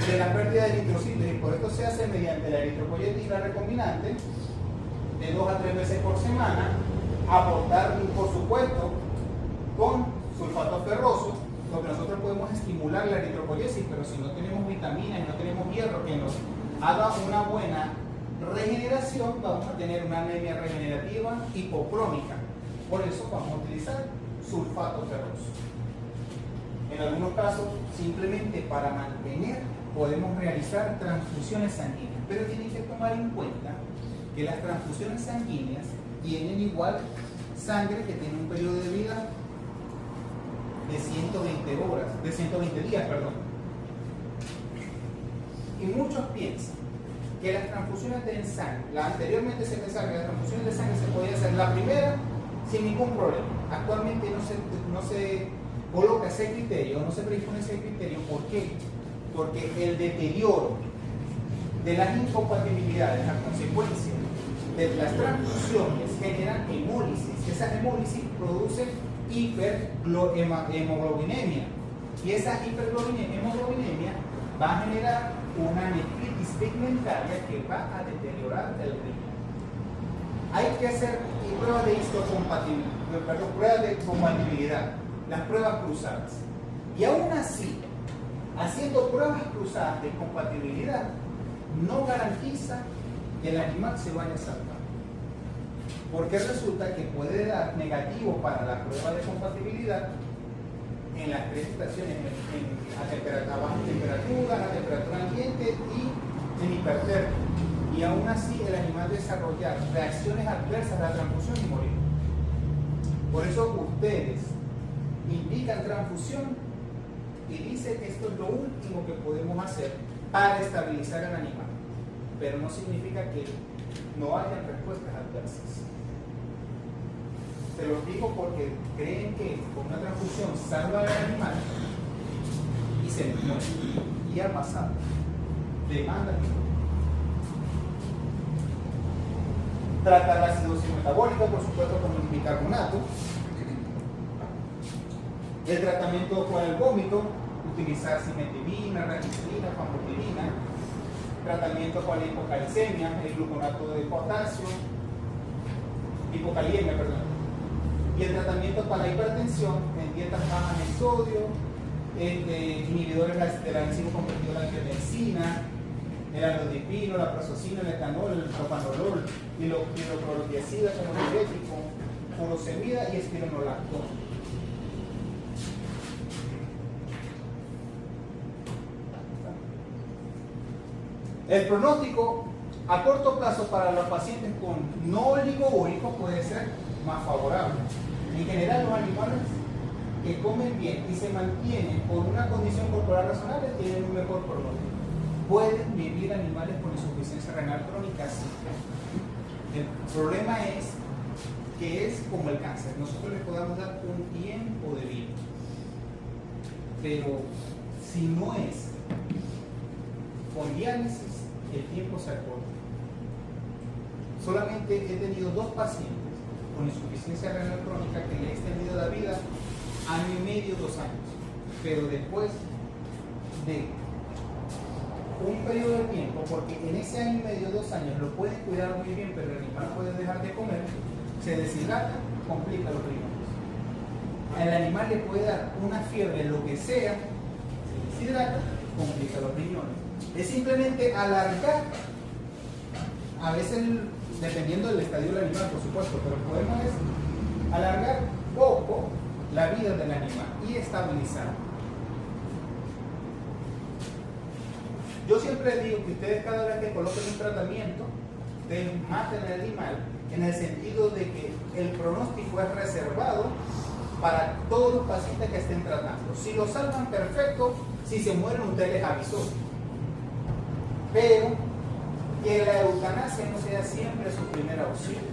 de la pérdida de eritrocitos y por esto se hace mediante la eritropoyetina recombinante de 2 a 3 veces por semana, aportar por supuesto con sulfato ferroso, porque nosotros podemos estimular la eritropoyesis, pero si no tenemos vitaminas y no tenemos hierro que nos haga una buena regeneración, vamos a tener una anemia regenerativa hipocrónica. Por eso vamos a utilizar sulfato ferroso. En algunos casos, simplemente para mantener, podemos realizar transfusiones sanguíneas, pero tienen que tomar en cuenta que las transfusiones sanguíneas tienen igual sangre que tiene un periodo de vida de 120 días, Y muchos piensan que las transfusiones de sangre, anteriormente se pensaba que las transfusiones de sangre se podía hacer la primera sin ningún problema. Actualmente no se coloca ese criterio, no se predispone ese criterio. ¿Por qué? Porque el deterioro de las incompatibilidades, a consecuencia de las transfusiones, generan hemólisis. Esas hemólisis producen hiperhemoglobinemia. Y esa hiperhemoglobinemia va a generar una nefritis pigmentaria que va a deteriorar el riñón. Hay que hacer pruebas de histocompatibilidad, pruebas de compatibilidad, las pruebas cruzadas. Y aún así, haciendo pruebas cruzadas de compatibilidad, no garantiza que el animal se vaya a salvar. Porque resulta que puede dar negativo para la prueba de compatibilidad en las tres estaciones, a baja temperatura, a temperatura ambiente y en hipertermia. Y aún así el animal desarrolla reacciones adversas a la transfusión y morir. Por eso ustedes indican transfusión y dicen que esto es lo último que podemos hacer para estabilizar al animal. Pero no significa que no hayan respuestas adversas. Se los digo porque creen que con una transfusión salva al animal y se muere. Y ha pasado. Demanda que tratar la acidosis metabólica, por supuesto, con un bicarbonato. El tratamiento con el vómito, utilizar cimetidina, ranitidina, famotidina. Tratamiento con la hipocalcemia, el gluconato de potasio, hipocaliemia, perdón. Y el tratamiento para la hipertensión en dietas bajas en sodio, inhibidores de la enzima convertida en la angiotensina, el alodipino, la prasosina, el etanol, el propanolol, hidroclorotiazida como diurético, furosemida y espironolactona. El pronóstico a corto plazo para los pacientes con no oligobúlico puede ser más favorable. En general, los animales que comen bien y se mantienen con una condición corporal razonable tienen un mejor pronóstico. ¿Pueden vivir animales con insuficiencia renal crónica? Sí. El problema es que es como el cáncer. Nosotros les podemos dar un tiempo de vida. Pero si no es con diálisis, el tiempo se acorta. Solamente he tenido 2 pacientes con insuficiencia renal crónica que le he extendido la vida año y medio, 2 años. Pero después de un periodo de tiempo, porque en ese año y medio, 2 años, lo pueden cuidar muy bien, pero el animal puede dejar de comer, se deshidrata, complica los riñones. El animal le puede dar una fiebre, lo que sea, se deshidrata, complica los riñones. Es simplemente alargar, a veces dependiendo del estadio del animal, por supuesto, pero el problema es alargar poco la vida del animal y estabilizar. Yo siempre digo que ustedes cada vez que coloquen un tratamiento, ustedes maten al animal en el sentido de que el pronóstico es reservado para todos los pacientes que estén tratando. Si lo salvan, perfecto. Si se mueren, usted les avisó. Pero que la eutanasia no sea siempre su primera opción.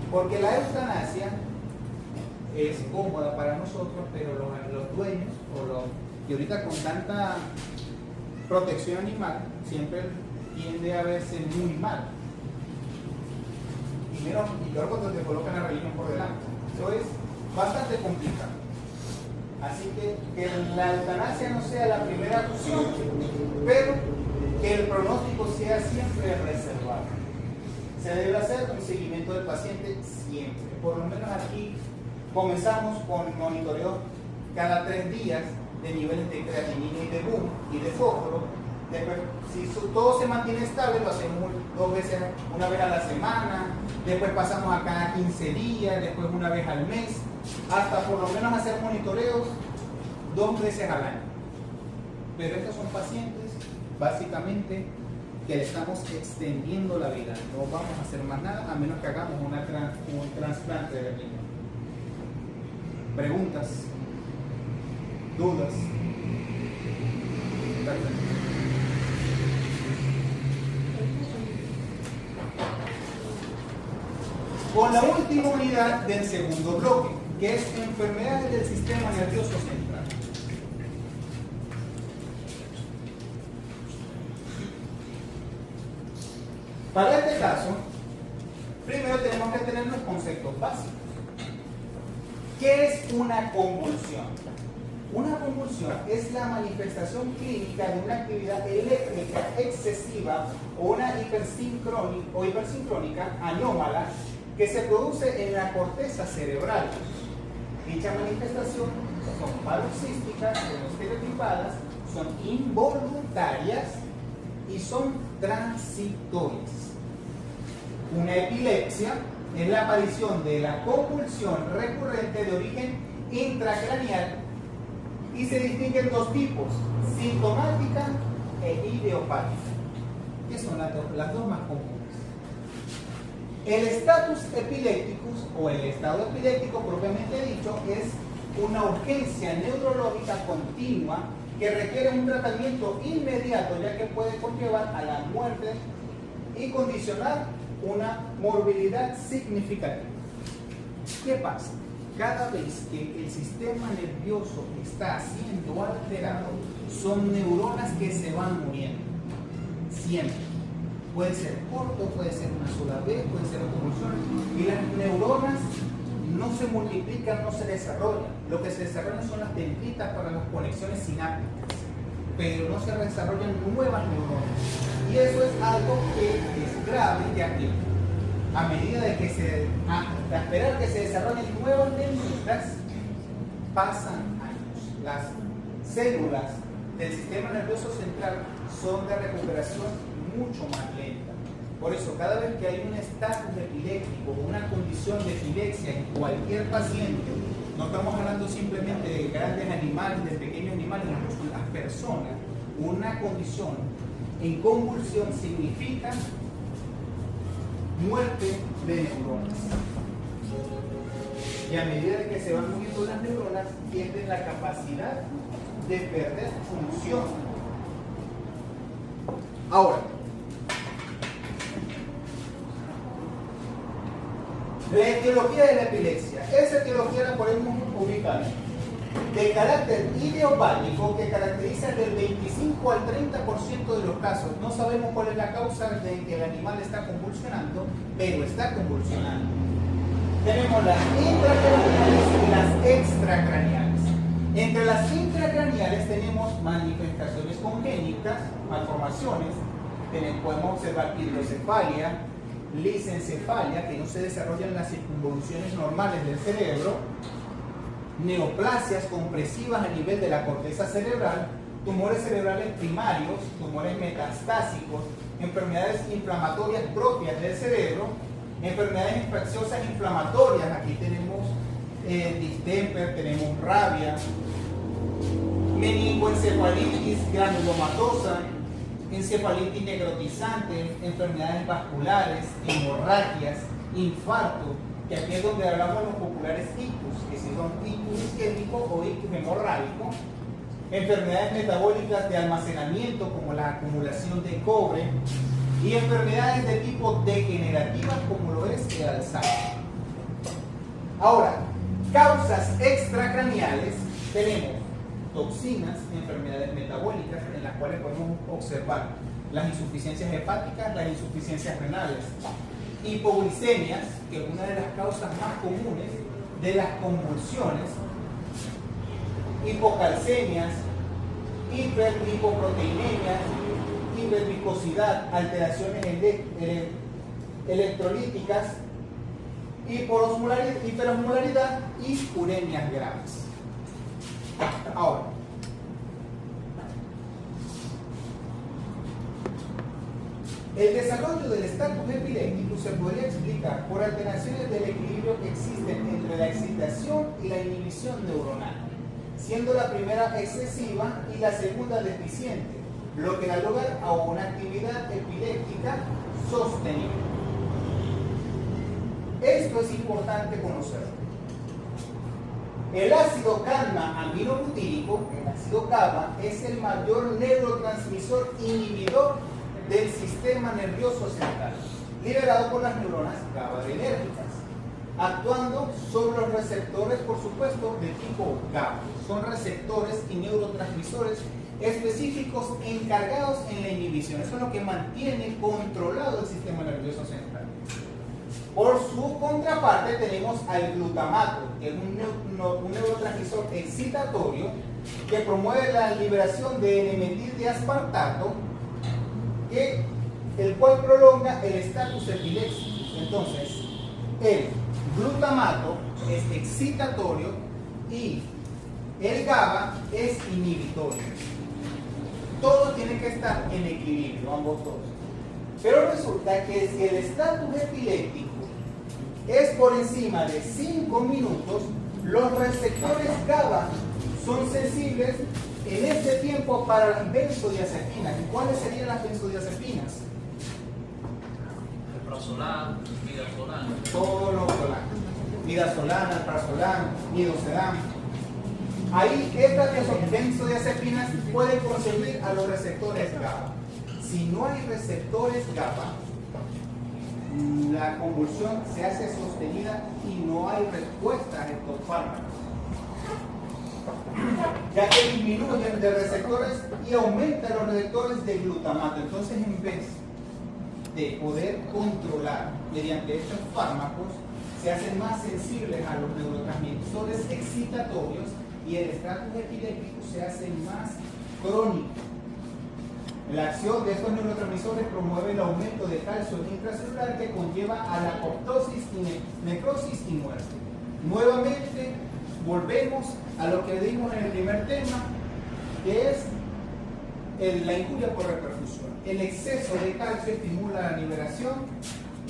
Porque la eutanasia es cómoda para nosotros, pero los dueños, y ahorita con tanta protección animal, siempre tiende a verse muy mal. Y peor cuando te colocan la religión por delante. Eso es bastante complicado. Así que la eutanasia no sea la primera opción, pero que el pronóstico sea siempre reservado. Se debe hacer un seguimiento del paciente siempre. Por lo menos aquí comenzamos con monitoreo cada 3 días de niveles de creatinina y de BUN y de fósforo. Después, si todo se mantiene estable, lo hacemos 2 veces, una vez a la semana. Después pasamos a cada 15 días, después una vez al mes, hasta por lo menos hacer monitoreos 2 veces al año. Pero estos son pacientes básicamente que le estamos extendiendo la vida. No vamos a hacer más nada a menos que hagamos un trasplante de riñón. ¿Preguntas? ¿Dudas? Perfecto. con la última unidad del segundo bloque, que es enfermedades del sistema nervioso central. Para este caso, primero tenemos que tener los conceptos básicos. ¿Qué es una convulsión? Una convulsión es la manifestación clínica de una actividad eléctrica excesiva o una hipersincrónica anómala que se produce en la corteza cerebral. Dicha manifestación son paroxísticas, son estereotipadas, son involuntarias y son transitorias. Una epilepsia es la aparición de la convulsión recurrente de origen intracraneal y se distinguen dos tipos, sintomática e idiopática, que son las dos más comunes. El status epilépticus o el estado epiléptico propiamente dicho es una urgencia neurológica continua que requiere un tratamiento inmediato ya que puede conllevar a la muerte y condicionar una morbilidad significativa. ¿Qué pasa? Cada vez que el sistema nervioso está siendo alterado, son neuronas que se van muriendo. Siempre. Puede ser corto, puede ser una sola vez, puede ser convulsiones. Y las neuronas no se multiplican, no se desarrollan. Lo que se desarrollan son las dendritas para las conexiones sinápticas, pero no se desarrollan nuevas neuronas. Y eso es algo que es grave, ya que a medida de que a esperar que se desarrollen nuevas dendritas, pasan años. Las células del sistema nervioso central son de recuperación mucho más lenta. Por eso, cada vez que hay un estatus epiléptico o una condición de epilepsia en cualquier paciente, no estamos hablando simplemente de grandes animales, de pequeños animales, incluso las personas, una condición en convulsión significa muerte de neuronas. Y a medida que se van muriendo las neuronas, pierden la capacidad de perder función. Ahora, la etiología de la epilepsia. Esa etiología la podemos ubicar de carácter idiopático que caracteriza del 25 al 30% de los casos. No sabemos cuál es la causa de que el animal está convulsionando, pero está convulsionando. Tenemos las intracraneales y las extracraneales. Entre las intracraneales tenemos manifestaciones congénitas, malformaciones, podemos observar hidrocefalia, lisencefalia, que no se desarrollan las circunvoluciones normales del cerebro, neoplasias compresivas a nivel de la corteza cerebral, tumores cerebrales primarios, tumores metastásicos, enfermedades inflamatorias propias del cerebro, enfermedades infecciosas inflamatorias, aquí tenemos distemper, tenemos rabia, meningoencefalitis granulomatosa, encefalitis necrotizante, enfermedades vasculares, hemorragias, infarto, que aquí es donde hablamos de los populares ictus, que si son ictus isquémico o ictus hemorrágico, enfermedades metabólicas de almacenamiento como la acumulación de cobre y enfermedades de tipo degenerativas como lo es el Alzheimer. Ahora, causas extracraneales tenemos toxinas, enfermedades metabólicas en las cuales podemos observar las insuficiencias hepáticas, las insuficiencias renales, hipoglicemias, que es una de las causas más comunes de las convulsiones, hipocalcemias, hiperlipoproteinemias, hiperviscosidad, alteraciones electrolíticas, hiperosmolaridad y uremias graves. Ahora, el desarrollo del estatus epiléptico se podría explicar por alteraciones del equilibrio que existen entre la excitación y la inhibición neuronal, siendo la primera excesiva y la segunda deficiente, lo que da lugar a una actividad epiléptica sostenible. Esto es importante conocerlo. El ácido gamma-aminobutírico, el ácido GABA, es el mayor neurotransmisor inhibidor del sistema nervioso central, liberado por las neuronas GABAergérgicas. actuando sobre los receptores, por supuesto, de tipo GABA. Son receptores y neurotransmisores específicos encargados en la inhibición. Eso es lo que mantiene controlado el sistema nervioso central. Por su contraparte tenemos al glutamato, que es un neurotransmisor excitatorio que promueve la liberación de N-metil de aspartato, el cual prolonga el estatus epiléptico. Entonces, el glutamato es excitatorio y el GABA es inhibitorio. Todo tiene que estar en equilibrio, ambos dos. Pero resulta que si el estatus epiléptico es por encima de 5 minutos, los receptores GABA son sensibles en este tiempo para las benzodiazepinas. ¿Y cuáles serían las benzodiazepinas? El prazolam, midazolam. Todos los solanos. Midazolam, alprazolam, midazolam. Ahí estas benzodiazepinas pueden conseguir a los receptores GABA. Si no hay receptores GABA, la convulsión se hace sostenida y no hay respuesta a estos fármacos, ya que disminuyen de receptores y aumentan los receptores de glutamato. Entonces, en vez de poder controlar mediante estos fármacos, se hacen más sensibles a los neurotransmisores excitatorios y el estatus epiléptico se hace más crónico. La acción de estos neurotransmisores promueve el aumento de calcio intracelular que conlleva a la apoptosis, necrosis y muerte. Nuevamente, volvemos a lo que dimos en el primer tema, que es la injuria por reperfusión. El exceso de calcio estimula la liberación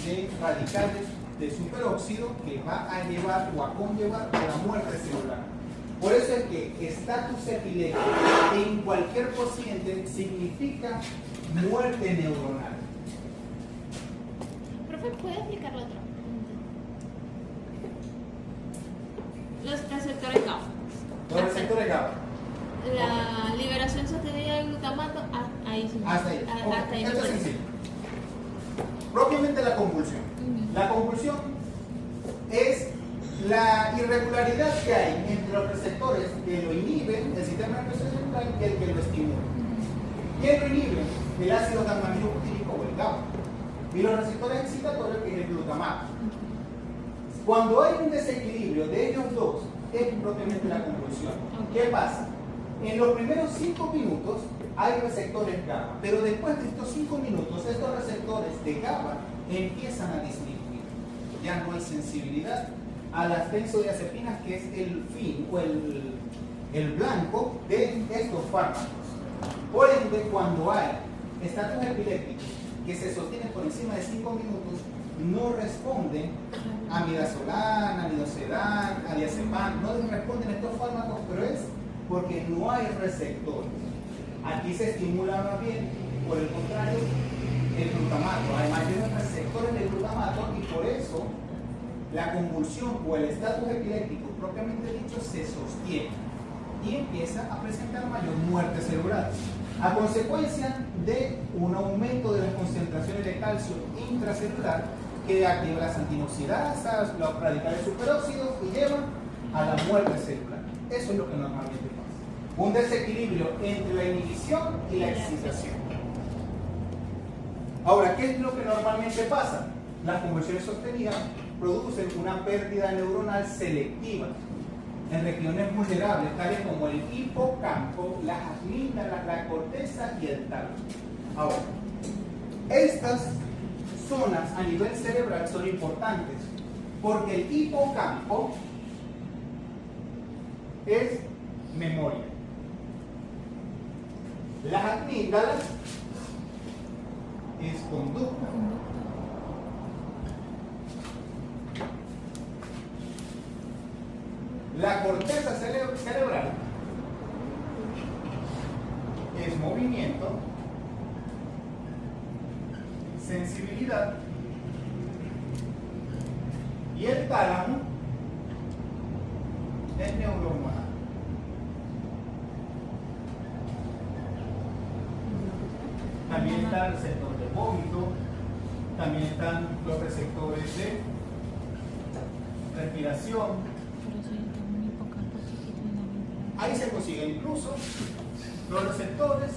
de radicales de superóxido que va a llevar o a conllevar a la muerte celular. Por eso es que estatus epiléptico en cualquier paciente significa muerte neuronal. Profe, ¿puede explicarlo otra? Los receptores GABA. Los receptores GABA. La liberación sostenida del glutamato, ahí sí. Hasta ahí. Hasta ahí. Esto es sencillo. Propiamente la convulsión. La convulsión es la irregularidad que hay entre los receptores que lo inhiben, el sistema nervioso central, y el que lo estimula. ¿Quién lo inhibe? El ácido gamma-aminobutírico o el GABA. Y los receptores excitatorios, que es el glutamato. Cuando hay un desequilibrio de ellos dos, es propiamente la convulsión. ¿Qué pasa? En los primeros 5 minutos hay receptores GABA, pero después de estos 5 minutos, estos receptores de GABA empiezan a disminuir. Ya no hay sensibilidad a las benzodiazepinas, que es el fin o el blanco de estos fármacos. Por ende, cuando hay estatus epilépticos que se sostienen por encima de 5 minutos, no responden a midazolam, a midazolam, a diazepam, no responden a estos fármacos, pero es porque no hay receptores. Aquí se estimula más bien, por el contrario, el glutamato. Hay mayores receptores de glutamato y por eso la convulsión o el estatus epiléptico propiamente dicho se sostiene y empieza a presentar mayor muerte celular a consecuencia de un aumento de las concentraciones de calcio intracelular que activa las antinoxidasas, los radicales superóxidos y llevan a la muerte celular. Eso es lo que normalmente pasa. Un desequilibrio entre la inhibición y la excitación. Ahora, ¿qué es lo que normalmente pasa? Las convulsiones sostenidas producen una pérdida neuronal selectiva en regiones vulnerables, tales como el hipocampo, las amígdalas, la corteza y el tálamo. Ahora, estas zonas a nivel cerebral son importantes porque el hipocampo es memoria. Las amígdalas es conducta. La corteza cerebral es movimiento, sensibilidad, y el tálamo es neurohormonal. También está el receptor de vómito, también están los receptores de respiración. Ahí se consigue incluso los receptores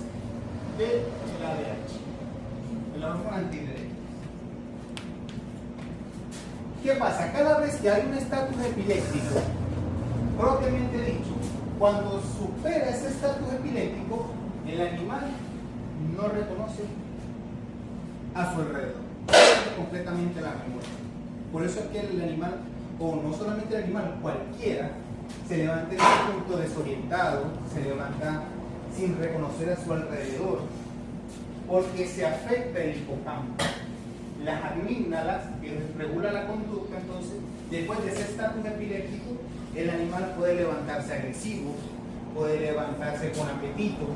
del ADH, de la hormona antidiurética. ¿Qué pasa? Cada vez que hay un estatus epiléptico, propiamente dicho, cuando supera ese estatus epiléptico, el animal no reconoce a su alrededor, pierde completamente la memoria. Por eso es que el animal, o no solamente el animal, cualquiera, se levanta en un punto desorientado, se levanta sin reconocer a su alrededor, porque se afecta el hipocampo. Las amígdalas, que regulan la conducta, entonces, después de ese estatus epiléptico, el animal puede levantarse agresivo, puede levantarse con apetito,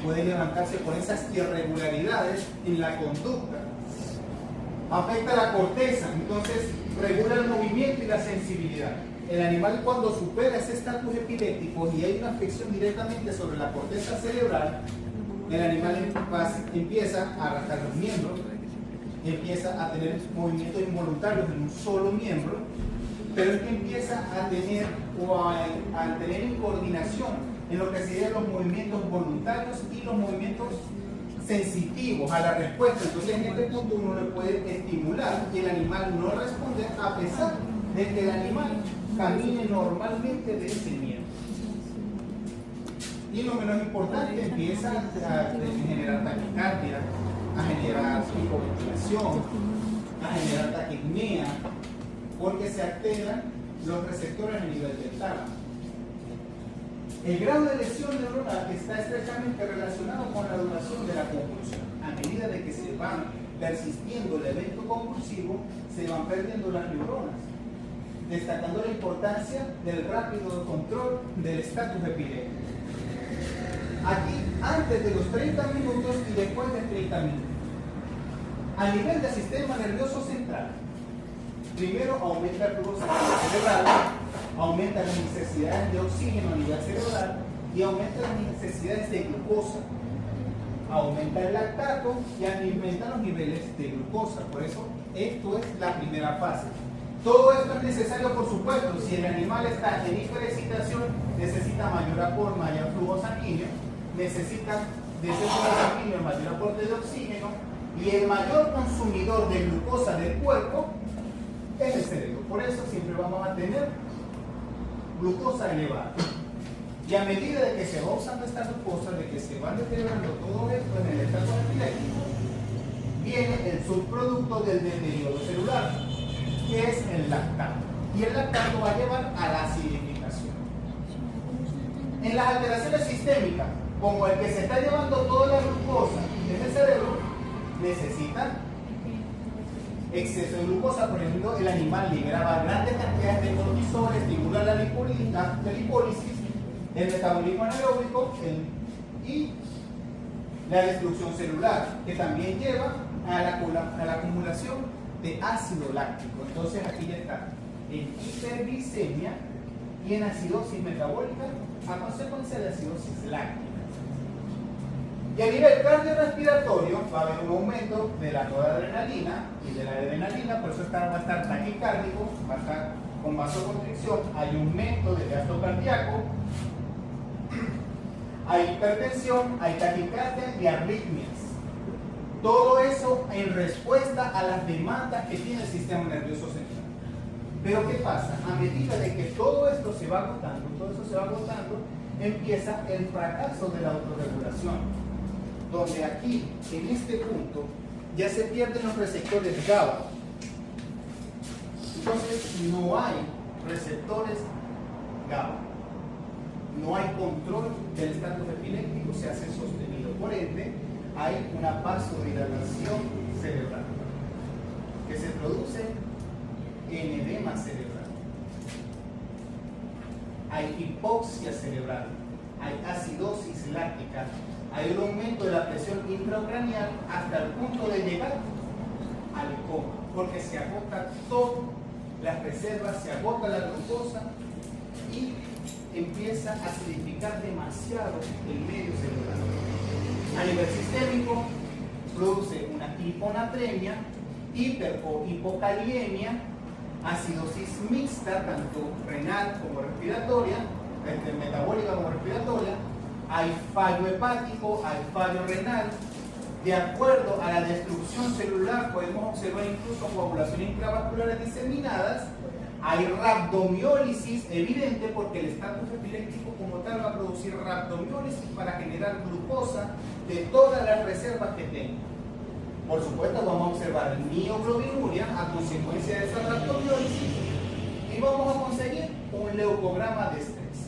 puede levantarse con esas irregularidades en la conducta. Afecta la corteza, entonces regula el movimiento y la sensibilidad. El animal, cuando supera ese estatus epiléptico y hay una afección directamente sobre la corteza cerebral, el animal empieza a arrastrar los miembros, empieza a tener movimientos involuntarios en un solo miembro, pero es que empieza a tener incoordinación en lo que serían los movimientos voluntarios y los movimientos sensitivos a la respuesta. Entonces, en este punto uno le puede estimular y el animal no responde, a pesar de que el animal camine normalmente de ese miembro. Y lo menos importante, empieza a generar taquicardia, a generar hipoventilación, a generar taquipnea, porque se alteran los receptores a nivel del tálamo. El grado de lesión neuronal está estrechamente relacionado con la duración de la convulsión. A medida de que se van persistiendo el evento convulsivo, se van perdiendo las neuronas, destacando la importancia del rápido control del estatus epiléptico. Aquí, antes de los 30 minutos y después de 30 minutos. A nivel del sistema nervioso central, primero aumenta el flujo sanguíneo cerebral, aumenta las necesidades de oxígeno a nivel cerebral y aumenta las necesidades de glucosa. Aumenta el lactato y aumenta los niveles de glucosa. Por eso, esto es la primera fase. Todo esto es necesario, por supuesto. Si el animal está en hiperexcitación, necesita mayor flujo sanguíneo, necesita de ese flujo sanguíneo mayor aporte de oxígeno, y el mayor consumidor de glucosa del cuerpo es el cerebro. Por eso siempre vamos a tener glucosa elevada. Y a medida de que se va usando esta glucosa, de que se va deteriorando todo esto en el estatus epiléptico, viene el subproducto del deterioro celular, que es el lactato. Y el lactato va a llevar a la acidificación. En las alteraciones sistémicas, como el que se está llevando toda la glucosa en el cerebro, necesita exceso de glucosa. Por ejemplo, el animal liberaba grandes cantidades de cortisol, estimula la lipólisis, el metabolismo anaeróbico y la destrucción celular, que también lleva a la acumulación de ácido láctico. Entonces aquí ya está en hiperglicemia y en acidosis metabólica a consecuencia de acidosis láctica. Y a nivel cardiorrespiratorio va a haber un aumento de la noradrenalina y de la adrenalina, por eso va a estar taquicárdico, va a estar con vasoconstricción, hay aumento del gasto cardíaco, hay hipertensión, hay taquicardia y arritmias. Todo eso en respuesta a las demandas que tiene el sistema nervioso central. Pero ¿qué pasa? A medida de que todo esto se va agotando, empieza el fracaso de la autorregulación, donde aquí, en este punto, ya se pierden los receptores GABA. Entonces, no hay receptores GABA. No hay control del estatus epiléptico, se hace sostenido. Por ende, hay una vasodilatación cerebral que se produce en edema cerebral. Hay hipoxia cerebral, hay acidosis láctica, hay un aumento de la presión intracraneal hasta el punto de llegar al coma, porque se agota todo, las reservas, se agota la glucosa y empieza a acidificar demasiado el medio cerebral. A nivel sistémico, produce una hiponatremia, hiper o hipokaliemia acidosis mixta, tanto renal como respiratoria, metabólica como respiratoria, hay fallo hepático, hay fallo renal. De acuerdo a la destrucción celular, podemos observar incluso coagulaciones intravasculares diseminadas. Hay rhabdomiólisis evidente porque el estatus epiléptico como tal va a producir rhabdomiólisis para generar glucosa de todas las reservas que tenga. Por supuesto, vamos a observar mioglobinuria a consecuencia de esa rhabdomiólisis y vamos a conseguir un leucograma de estrés.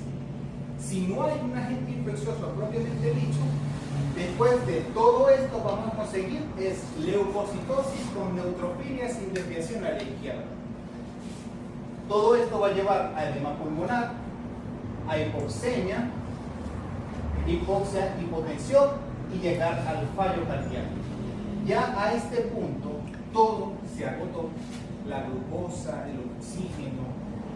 Si no hay un agente infeccioso propiamente dicho, después de todo esto vamos a conseguir es leucocitosis con neutrofilia sin desviación a la izquierda. Todo esto va a llevar a edema pulmonar, a hipoxemia, hipoxia, hipotensión y llegar al fallo cardíaco. Ya a este punto todo se agotó. La glucosa, el oxígeno,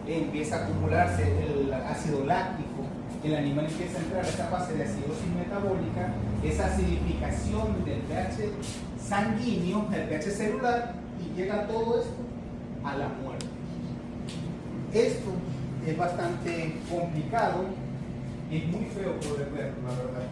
empieza a acumularse el ácido láctico, el animal empieza a entrar a esa fase de acidosis metabólica, esa acidificación del pH sanguíneo, del pH celular, y llega todo esto a la muerte. Esto es bastante complicado y es muy feo poder verlo, la verdad.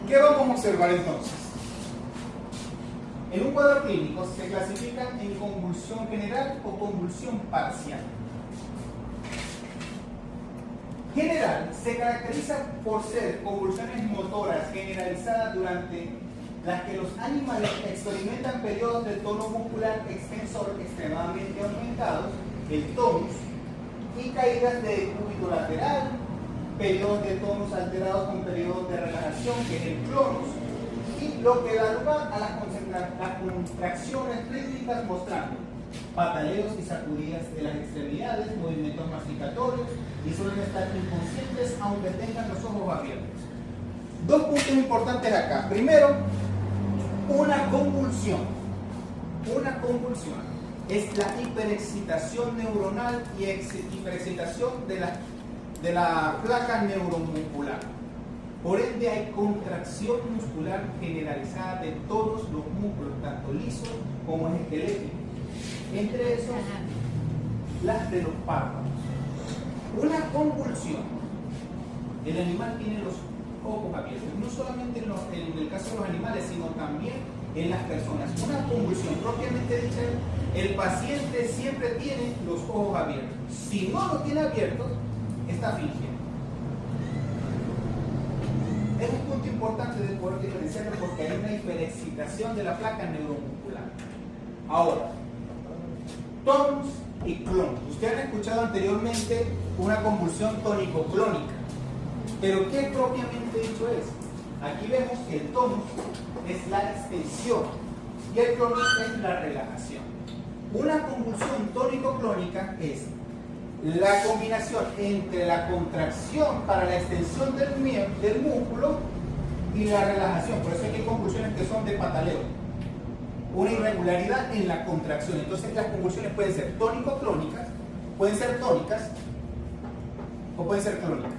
¿Qué vamos a observar entonces? En un cuadro clínico se clasifican en convulsión general o convulsión parcial. General se caracteriza por ser convulsiones motoras generalizadas durante las que los animales experimentan periodos de tono muscular extensor extremadamente aumentados, el tonus, y caídas de decúbito lateral, periodos de tonus alterados con periodos de relajación, que es el clonus, y lo que da lugar a las contracciones rítmicas mostrando pataleos y sacudidas de las extremidades, movimientos masticatorios, y suelen estar inconscientes aunque tengan los ojos abiertos. Dos puntos importantes acá. Primero, una convulsión. Una convulsión es la hiperexcitación neuronal y hiperexcitación de la placa neuromuscular. Por ende hay contracción muscular generalizada de todos los músculos, tanto lisos como esqueléticos. Entre esos, las de los párpados. Una convulsión. El animal tiene los ojos abiertos, no solamente en el caso de los animales, sino también en las personas. Una convulsión propiamente dicha, el paciente siempre tiene los ojos abiertos. Si no los tiene abiertos, está fingiendo. Es un punto importante de poder diferenciarlo porque hay una hiperexcitación de la placa neuromuscular. Ahora, tonus y clonus. Ustedes han escuchado anteriormente una convulsión tónico-clónica. Pero ¿qué propiamente dicho es? Aquí vemos que el tonus es la extensión y el clonus es la relajación. Una convulsión tónico-clónica es la combinación entre la contracción para la extensión del músculo y la relajación. Por eso hay convulsiones que son de pataleo. Una irregularidad en la contracción. Entonces las convulsiones pueden ser tónico-clónicas, pueden ser tónicas o pueden ser clónicas,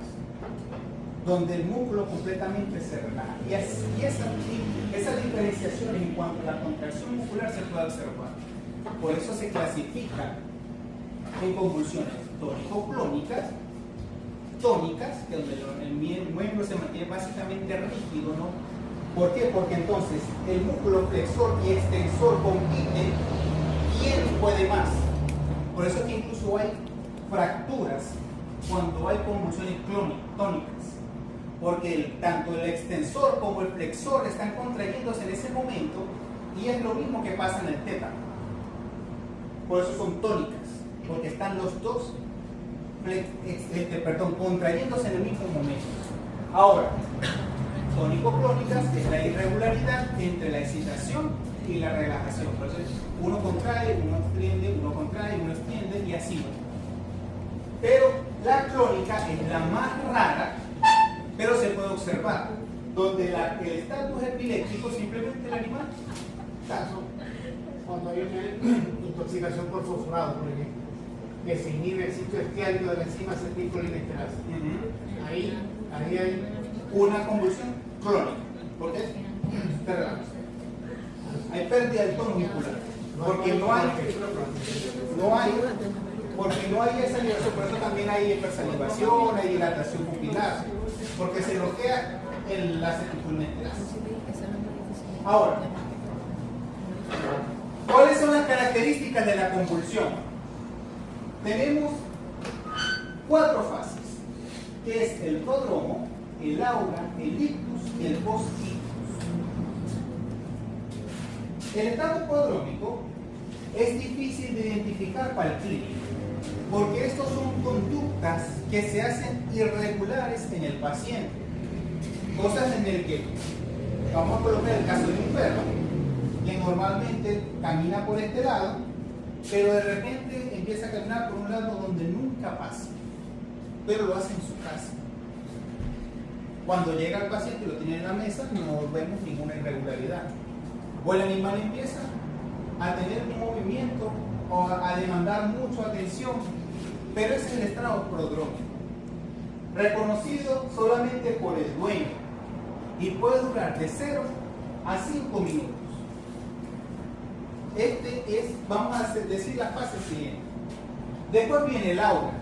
donde el músculo completamente se relaja. Y esas diferenciaciones en cuanto a la contracción muscular se puede observar. Por eso se clasifica en convulsiones tónico-clónicas, tónicas, que donde el miembro se mantiene básicamente rígido, ¿no? ¿Por qué? Porque entonces el músculo flexor y extensor compiten quién puede más. Por eso es que incluso hay fracturas cuando hay convulsiones tónicas, porque tanto el extensor como el flexor están contrayéndose en ese momento y es lo mismo que pasa en el tétano. Por eso son tónicas, porque están los dos contrayéndose en el mismo momento. Ahora, tónico-clónicas es la irregularidad entre la excitación y la relajación. Por eso uno contrae, uno extiende, uno contrae, uno extiende y así. Pero la clónica es la más rara, pero se puede observar, donde el estatus epiléptico simplemente el animal. Cuando hay una intoxicación por fosforado, por ejemplo, que se inhibe el sitio estiálico de la enzima acetilcolinesterasa. Ahí hay Una convulsión crónica. ¿Por qué? Hay pérdida del tono muscular. Porque no hay esa liberación, por eso también hay hipersalivación, hay dilatación pupilar, porque se bloquea la acetilcolinesterasa. Ahora, ¿cuáles son las características de la convulsión? Tenemos 4 fases, que es el prodromo, el aura, el ictus y el post-ictus. El estado prodrómico es difícil de identificar para el clínico, porque estos son conductas que se hacen irregulares en el paciente. Cosas en el que, vamos a colocar el caso de un perro, que normalmente camina por este lado, pero de repente empieza a caminar por un lado donde nunca pasa, pero lo hace en su casa. Cuando llega el paciente y lo tiene en la mesa, no vemos ninguna irregularidad. O el animal empieza a tener un movimiento o a demandar mucha atención, pero ese es el estado prodrómico, reconocido solamente por el dueño, y puede durar de 0 a 5 minutos. Vamos a decir la fase siguiente. Después viene el aura,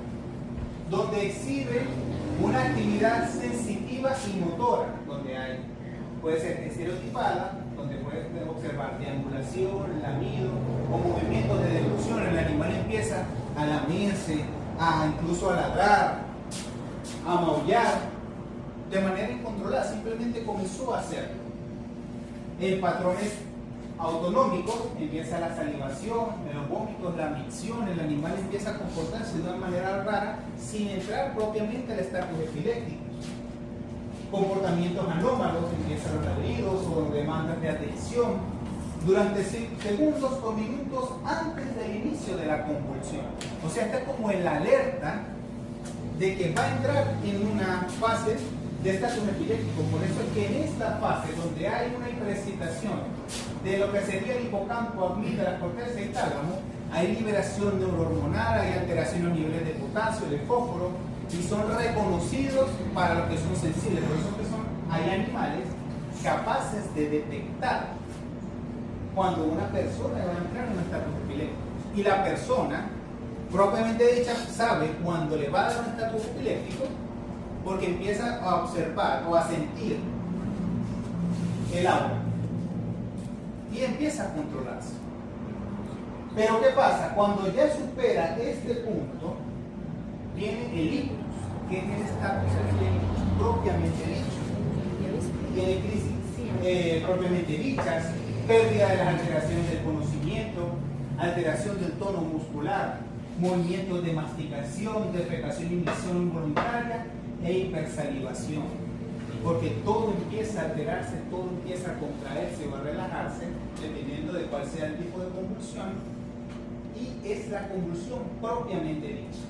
donde exhibe una actividad sensitiva y motora, donde puede ser estereotipada, donde puede observar deambulación, lamido o movimientos de deducción. El animal empieza a lamerse, incluso a ladrar, a maullar, de manera incontrolada, simplemente comenzó a hacerlo. En patrones autonómicos empieza la salivación, los vómitos, la micción, el animal empieza a comportarse de una manera rara sin entrar propiamente al estatus epiléptico. Comportamientos anómalos, empiezan los ladridos o demandas de atención durante segundos o minutos antes del inicio de la convulsión. O sea, está como en la alerta de que va a entrar en una fase de estatus epiléptico. Por eso es que en esta fase, donde hay una hiperexcitación de lo que sería el hipocampo, amígdala, corteza y tálamo, hay liberación neurohormonal, hay alteración a niveles de potasio, de fósforo, y son reconocidos para los que son sensibles. Por eso que hay animales capaces de detectar cuando una persona va a entrar en un estatus epiléptico. Y la persona, propiamente dicha, sabe cuando le va a dar un estatus epiléptico, porque empieza a observar o a sentir el aura y empieza a controlarse. Pero ¿qué pasa? Cuando ya supera este punto, viene el ictus, que es el estatus epiléptico propiamente dicho. Tiene crisis propiamente dichas, pérdida de las alteraciones del conocimiento, alteración del tono muscular, movimientos de masticación, defecación y micción involuntaria e hipersalivación, porque todo empieza a alterarse, todo empieza a contraerse o a relajarse, dependiendo de cuál sea el tipo de convulsión, y es la convulsión propiamente dicha.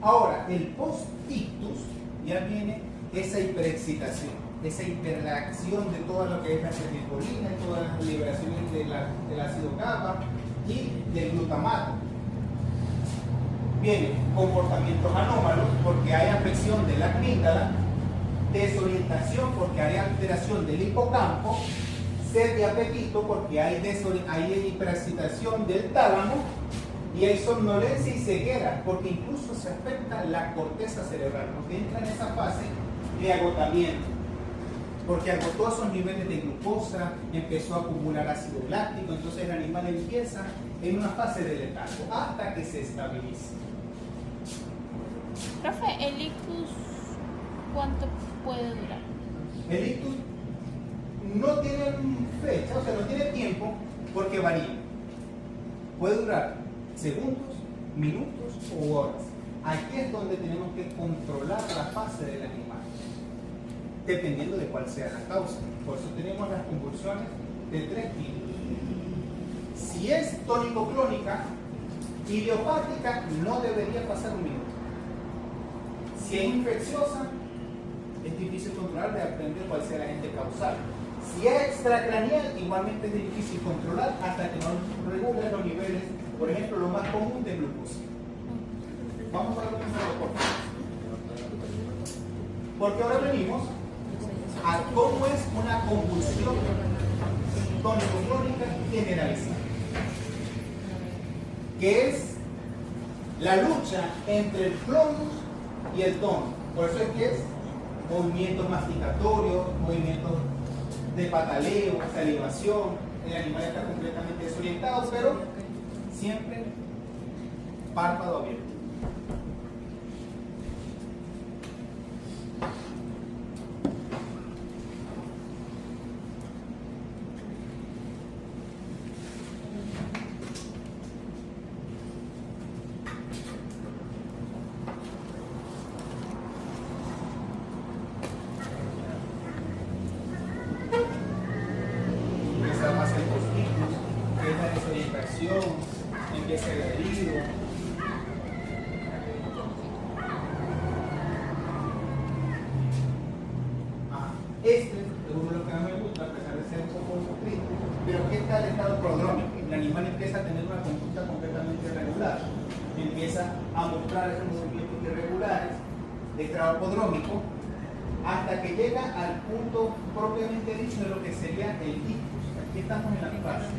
Ahora, el post-ictus ya viene esa hiperexcitación, esa hiperreacción de todo lo que es la acetilcolina, todas las liberaciones del ácido GABA y del glutamato. Vienen comportamientos anómalos porque hay afección de la amígdala, desorientación porque hay alteración del hipocampo, sed de apetito porque hay hiperexcitación del tálamo, y hay somnolencia y ceguera porque incluso se afecta la corteza cerebral, porque entra en esa fase de agotamiento, porque agotó esos niveles de glucosa, empezó a acumular ácido láctico, entonces el animal empieza en una fase de letargo hasta que se estabilice. Profe, ¿el ictus cuánto puede durar? El ictus no tiene fecha, o sea, no tiene tiempo porque varía. Puede durar segundos, minutos u horas. Aquí es donde tenemos que controlar la fase del animal, dependiendo de cuál sea la causa. Por eso tenemos las convulsiones de 3 tipos. Si es tónico-clónica, idiopática, no debería pasar un minuto. Si es infecciosa, es difícil controlar, de aprender cuál sea el agente causal. Si es extracraneal, igualmente es difícil controlar hasta que no regule los niveles Por ejemplo, lo más común de glucosa. Vamos a ver un poco. Porque ahora venimos a cómo es una convulsión tónico-clónica generalizada, que es la lucha entre el clonus y el tónico. Por eso es que es movimientos masticatorios, movimientos de pataleo, salivación. El animal está completamente desorientado, pero siempre párpado abierto. Empieza más el postigos, que es la desorientación, empieza el herido. Este es uno de los que más me gusta, a pesar de ser un poco triste. Pero ¿qué tal el estado prodrómico? El animal empieza a tener una conducta completamente irregular. Empieza a mostrar esos movimientos irregulares de estado prodrómico hasta que llega al punto propiamente dicho de lo que sería el ictus. Aquí estamos en la fase.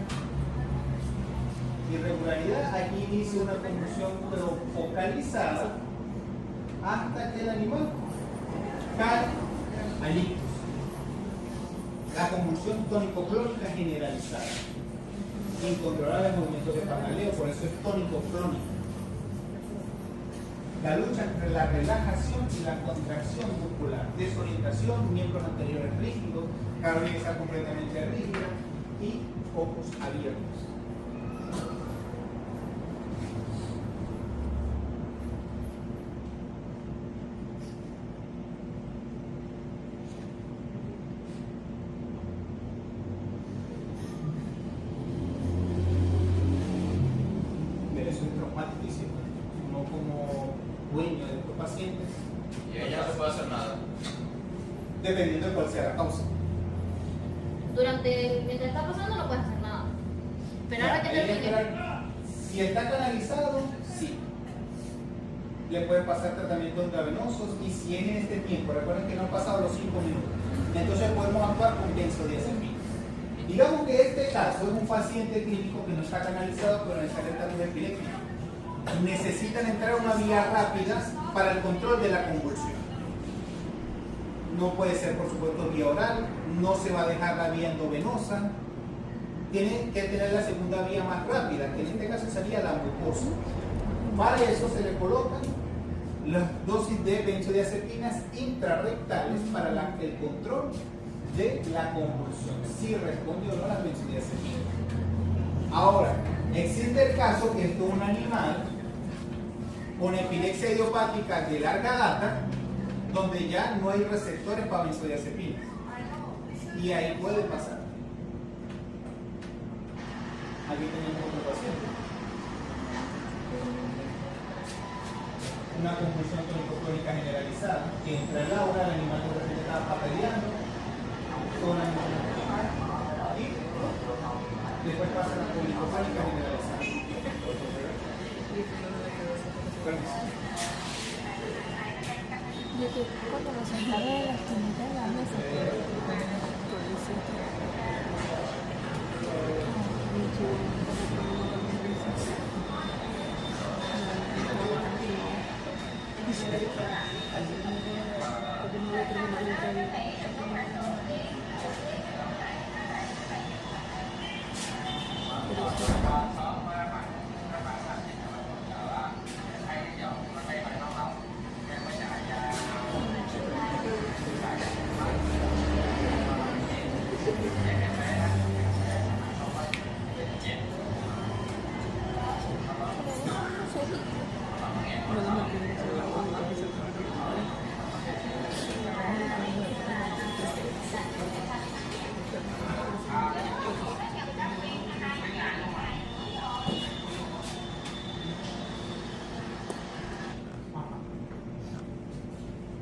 Irregularidad, aquí inicia una convulsión pero focalizada hasta que el animal cae al ictus. La convulsión tónico-clónica generalizada. Incontrolable movimiento de pataleo, por eso es tónico-clónica. La lucha entre la relajación y la contracción muscular. Desorientación, miembros anteriores rígidos, cabeza completamente rígida y ojos abiertos. Eso es traumatísimo, no como dueño de estos pacientes. Y ahí ya no se puede hacer nada. Dependiendo de cuál sea la causa. Mientras está pasando no puedes hacer nada. Esperar a que Hay que termine. esperar. Si está canalizado, sí. Le puede pasar tratamientos intravenosos y si en este tiempo, recuerden que no han pasado los 5 minutos, entonces podemos actuar con benzodiazepina. Digamos que este caso es un paciente clínico que no está canalizado pero está en estatus epiléptico. Necesitan entrar a una vía rápida para el control de la convulsión. No puede ser, por supuesto, vía oral, no se va a dejar la vía endovenosa. Tiene que tener la segunda vía más rápida, que en este caso sería la mucosa. Para eso se le colocan las dosis de benzodiazepinas intrarrectales para el control de la convulsión, si responde o no a las benzodiazepinas. Ahora, existe el caso que esto es un animal con epilepsia idiopática de larga data, donde ya no hay receptores para benzodiazepinas. Y ahí puede pasar. Aquí tenemos otro paciente. Una convulsión tónico-clónica generalizada, que entre el aura, el animal de repente estaba pataleando, y después pasa la tónico-clónica generalizada. Yo que cuando me sentaba de la esquinita de la mesa,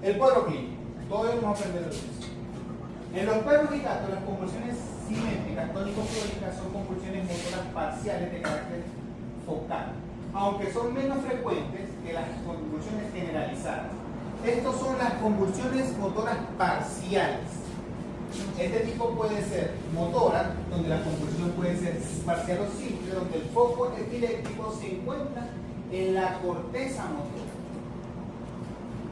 el cuadro clínico, todos vamos a aprender de eso. En los perros y gatos, las convulsiones simétricas tónico-clónicas son convulsiones motoras parciales de carácter focal, aunque son menos frecuentes que las convulsiones generalizadas. Estos son las convulsiones motoras parciales. Este tipo puede ser motora, donde la convulsión puede ser parcial o simple, donde el foco epiléptico se encuentra en la corteza motora.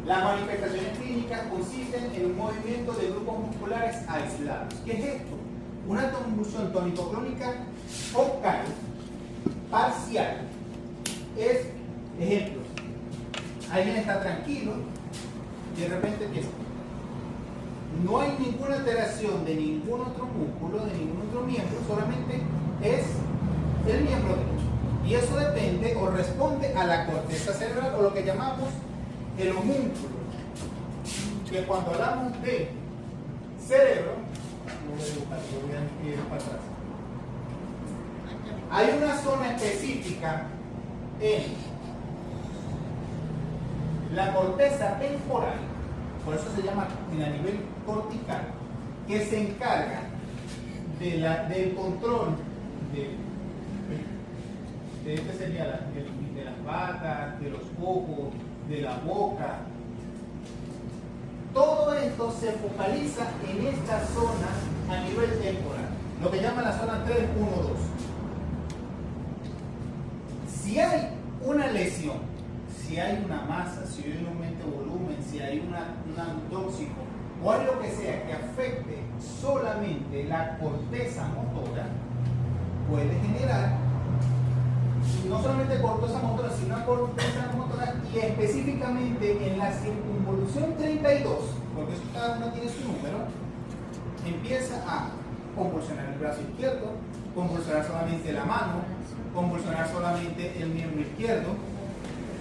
Las manifestaciones clínicas consisten en un movimiento de grupos musculares aislados. ¿Qué es esto? Una convulsión tónico-clónica focal parcial. Es, ejemplo, alguien está tranquilo y de repente empieza. No hay ninguna alteración de ningún otro músculo, de ningún otro miembro, solamente es el miembro derecho. Y eso depende o responde a la corteza cerebral o lo que llamamos el homúnculo. Que cuando hablamos de cerebro, voy a ir para atrás. Hay una zona específica en la corteza temporal, por eso se llama a nivel cortical, que se encarga del control de este sería de las patas, de los ojos, de la boca. Todo esto se focaliza en esta zona a nivel temporal, lo que llaman la zona 3, 1, 2. Si hay una lesión, si hay una masa, si hay un aumento de volumen, si hay un tóxico o algo que sea que afecte solamente la corteza motora, puede generar no solamente corteza motora, sino una corteza motora y específicamente en la circunvolución 32, porque eso cada uno tiene su número, empieza a convulsionar el brazo izquierdo, convulsionar solamente la mano, convulsionar solamente el miembro izquierdo,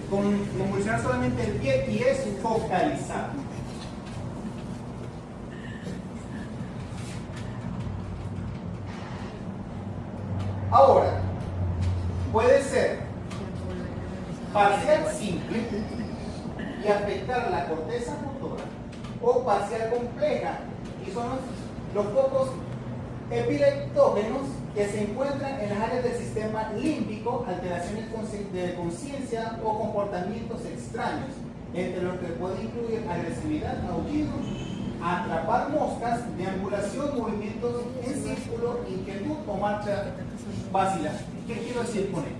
convulsionar solamente el pie y es focalizado. Ahora, puede ser parcial simple y afectar la corteza motora o parcial compleja y son los focos epileptógenos que se encuentran en las áreas del sistema límbico, alteraciones de conciencia o comportamientos extraños, entre los que puede incluir agresividad, aullido, atrapar moscas, deambulación, movimientos en círculo, inquietud o marcha vacilante. ¿Qué quiero decir con esto?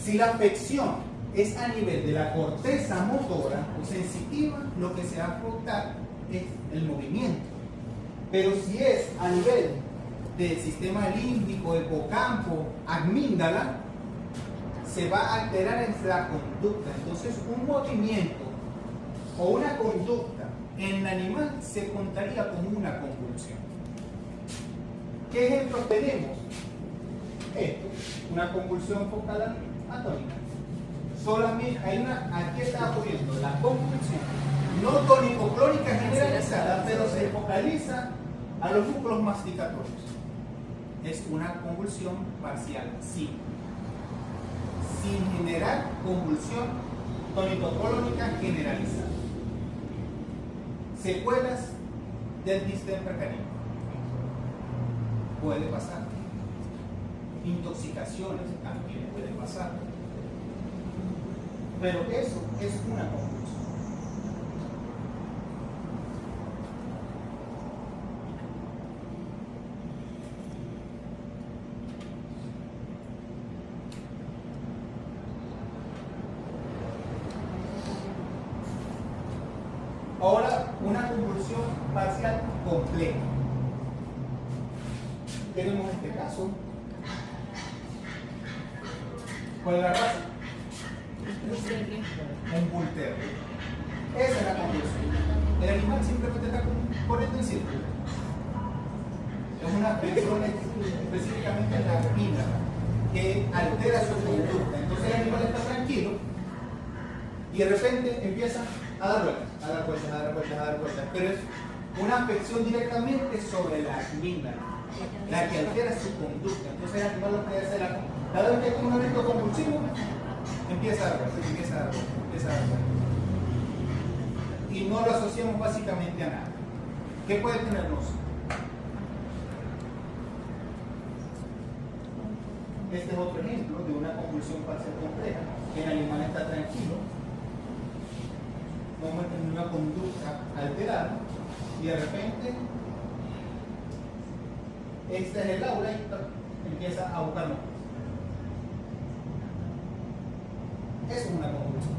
Si la afección es a nivel de la corteza motora o sensitiva, lo que se va a afectar es el movimiento. Pero si es a nivel del sistema límbico, hipocampo, amígdala, se va a alterar en la conducta. Entonces, un movimiento o una conducta en el animal se contaría como una convulsión. ¿Qué ejemplos tenemos? Esto, una convulsión focal atónica. Solamente hay aquí está ocurriendo la convulsión, no tónico-clónica generalizada, pero se focaliza a los músculos masticatorios. Es una convulsión parcial, sí. Sin generar convulsión tónico-clónica generalizada. Secuelas del distemper canino. Puede pasar. Intoxicaciones también puede pasar. Pero eso es una convulsión. Ahora, una convulsión parcial compleja. Tenemos este caso. ¿Cuál es la raza? Un bull terrier. Esa es la convulsión. El animal simplemente está corriendo en círculo. Es una afección específicamente en la amígdala que altera su conducta. Entonces el animal está tranquilo y de repente empieza a dar vueltas, a dar vueltas, a dar vueltas, a dar vueltas. Pero es una afección directamente sobre la amígdala, la que altera su conducta. Entonces el animal lo que hace es cada vez que tiene un evento convulsivo, empieza a dar vueltas, empieza a dar vueltas, empieza a dar vueltas. Y no lo asociamos básicamente a nada. ¿Qué puede tenernos? Este es otro ejemplo de una convulsión parcial compleja, que el animal está tranquilo, no muestra ninguna conducta alterada, y de repente esta es el aura y empieza a buscar moscas. Eso es una convulsión.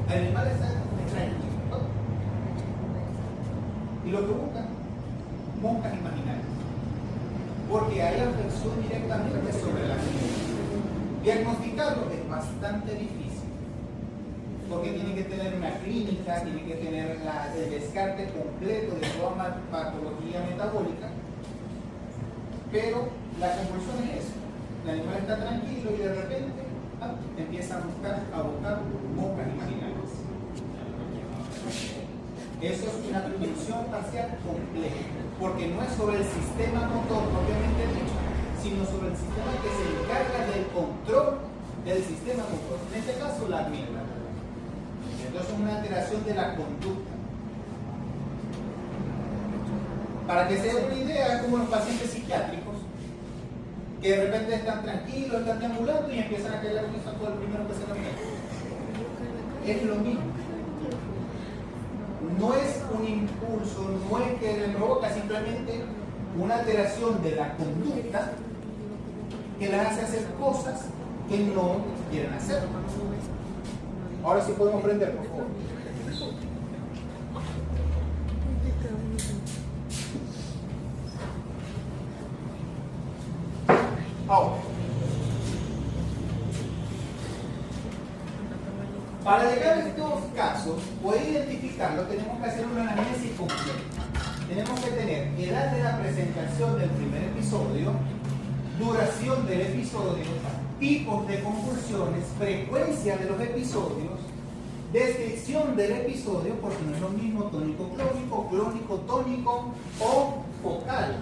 El animal está tranquilo y lo que busca, moscas imaginarias, porque hay afección directamente sobre la clínica. Diagnosticarlo es bastante difícil, porque tiene que tener una clínica, tiene que tener el descarte completo de toda patología metabólica, pero la convulsión es eso. El animal está tranquilo y de repente empieza a buscar moscas imaginarias. Eso es una convulsión parcial compleja, porque no es sobre el sistema motor propiamente dicho, sino sobre el sistema que se encarga del control del sistema motor, en este caso la amígdala. Entonces es una alteración de la conducta. Para que se den una idea, es como los pacientes psiquiátricos que de repente están tranquilos, están deambulando y empiezan a caer la risa por el primero que se les mete. Es lo mismo. No es un impulso, no es que le provoca, simplemente una alteración de la conducta que les hace hacer cosas que no quieren hacer. Ahora sí podemos prender, por favor. Ahora, para llegar a estos casos, poder identificarlo, tenemos que hacer una análisis completa. Tenemos que tener edad de la presentación del primer episodio, duración del episodio, tipos de convulsiones, frecuencia de los episodios, descripción del episodio, porque no es lo mismo tónico-clónico, clónico-tónico o focal.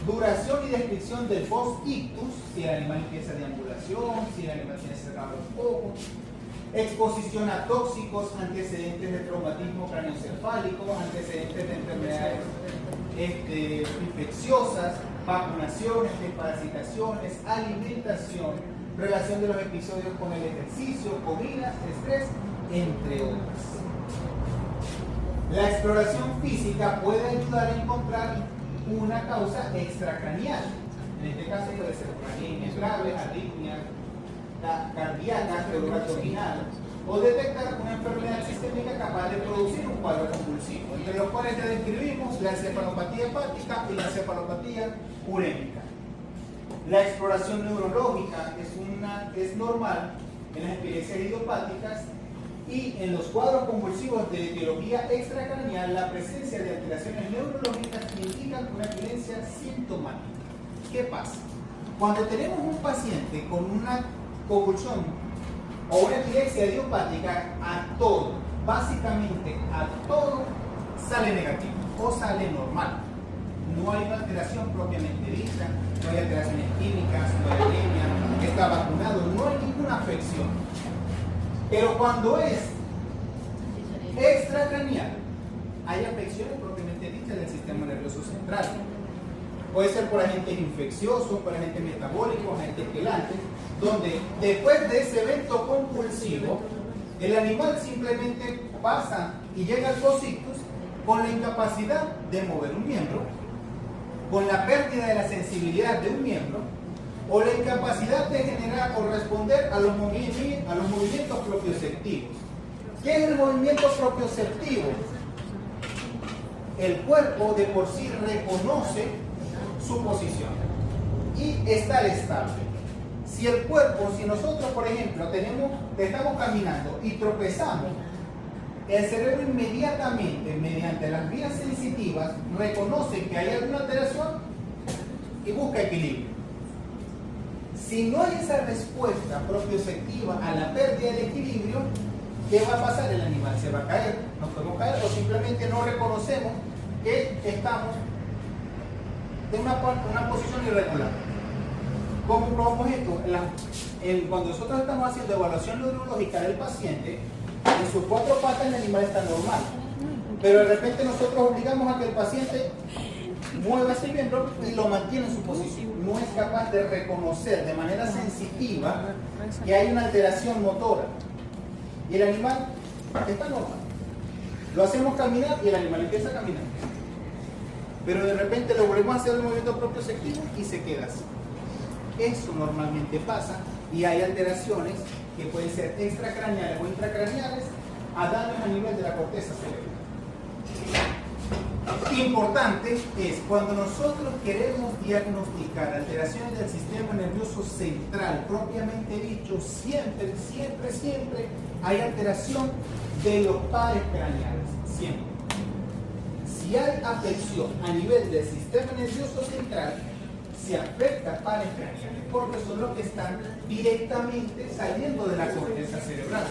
Duración y descripción del post-ictus, si el animal empieza deambulación, si el animal tiene cerrado los ojos. Exposición a tóxicos, antecedentes de traumatismo craneoencefálico, antecedentes de enfermedades infecciosas, vacunaciones, desparasitaciones, alimentación, relación de los episodios con el ejercicio, comida, estrés, entre otras. La exploración física puede ayudar a encontrar una causa extracranial. En este caso puede ser arritmias graves, arritmias cardíaca, dolor abdominal, o detectar una enfermedad sistémica capaz de producir un cuadro convulsivo, entre los cuales ya describimos la encefalopatía hepática y la encefalopatía urémica. La exploración neurológica es normal en las epilepsias idiopáticas y en los cuadros convulsivos de etiología extracraneal la presencia de alteraciones neurológicas indican una epilepsia sintomática. ¿Qué pasa? Cuando tenemos un paciente con una convulsión o una epilepsia idiopática, básicamente a todo sale negativo o sale normal. No hay una alteración propiamente dicha, no hay alteraciones químicas, no hay anemia, está vacunado, no hay ninguna afección. Pero cuando es extracraneal, hay afecciones propiamente dichas del sistema nervioso central. Puede ser por agentes infecciosos, por agentes metabólicos, agentes quelantes, donde después de ese evento compulsivo, el animal simplemente pasa y llega al post-ictus con la incapacidad de mover un miembro, con la pérdida de la sensibilidad de un miembro, o la incapacidad de generar o responder a los movimientos propioceptivos. ¿Qué es el movimiento propioceptivo? El cuerpo de por sí reconoce su posición y estar estable. Si nosotros, por ejemplo, estamos caminando y tropezamos, el cerebro inmediatamente, mediante las vías sensitivas, reconoce que hay alguna alteración y busca equilibrio. Si no hay esa respuesta propioceptiva a la pérdida de equilibrio, ¿qué va a pasar? El animal se va a caer, nos podemos caer o simplemente no reconocemos que estamos en una posición irregular. ¿Cómo probamos esto? Cuando nosotros estamos haciendo evaluación neurológica del paciente, en sus 4 patas el animal está normal, pero de repente nosotros obligamos a que el paciente mueve ese miembro y lo mantiene en su posición. No es capaz de reconocer de manera sensitiva que hay una alteración motora. Y el animal está normal. Lo hacemos caminar y el animal empieza a caminar. Pero de repente lo volvemos a hacer el movimiento proprioceptivo y se queda así. Eso normalmente pasa y hay alteraciones que pueden ser extracraneales o intracraneales a daños a nivel de la corteza cerebral. Importante es cuando nosotros queremos diagnosticar alteraciones del sistema nervioso central, propiamente dicho, siempre hay alteración de los pares craneales, siempre. Si hay afección a nivel del sistema nervioso central, se afecta pares craneales, porque son los que están directamente saliendo de la corteza cerebral,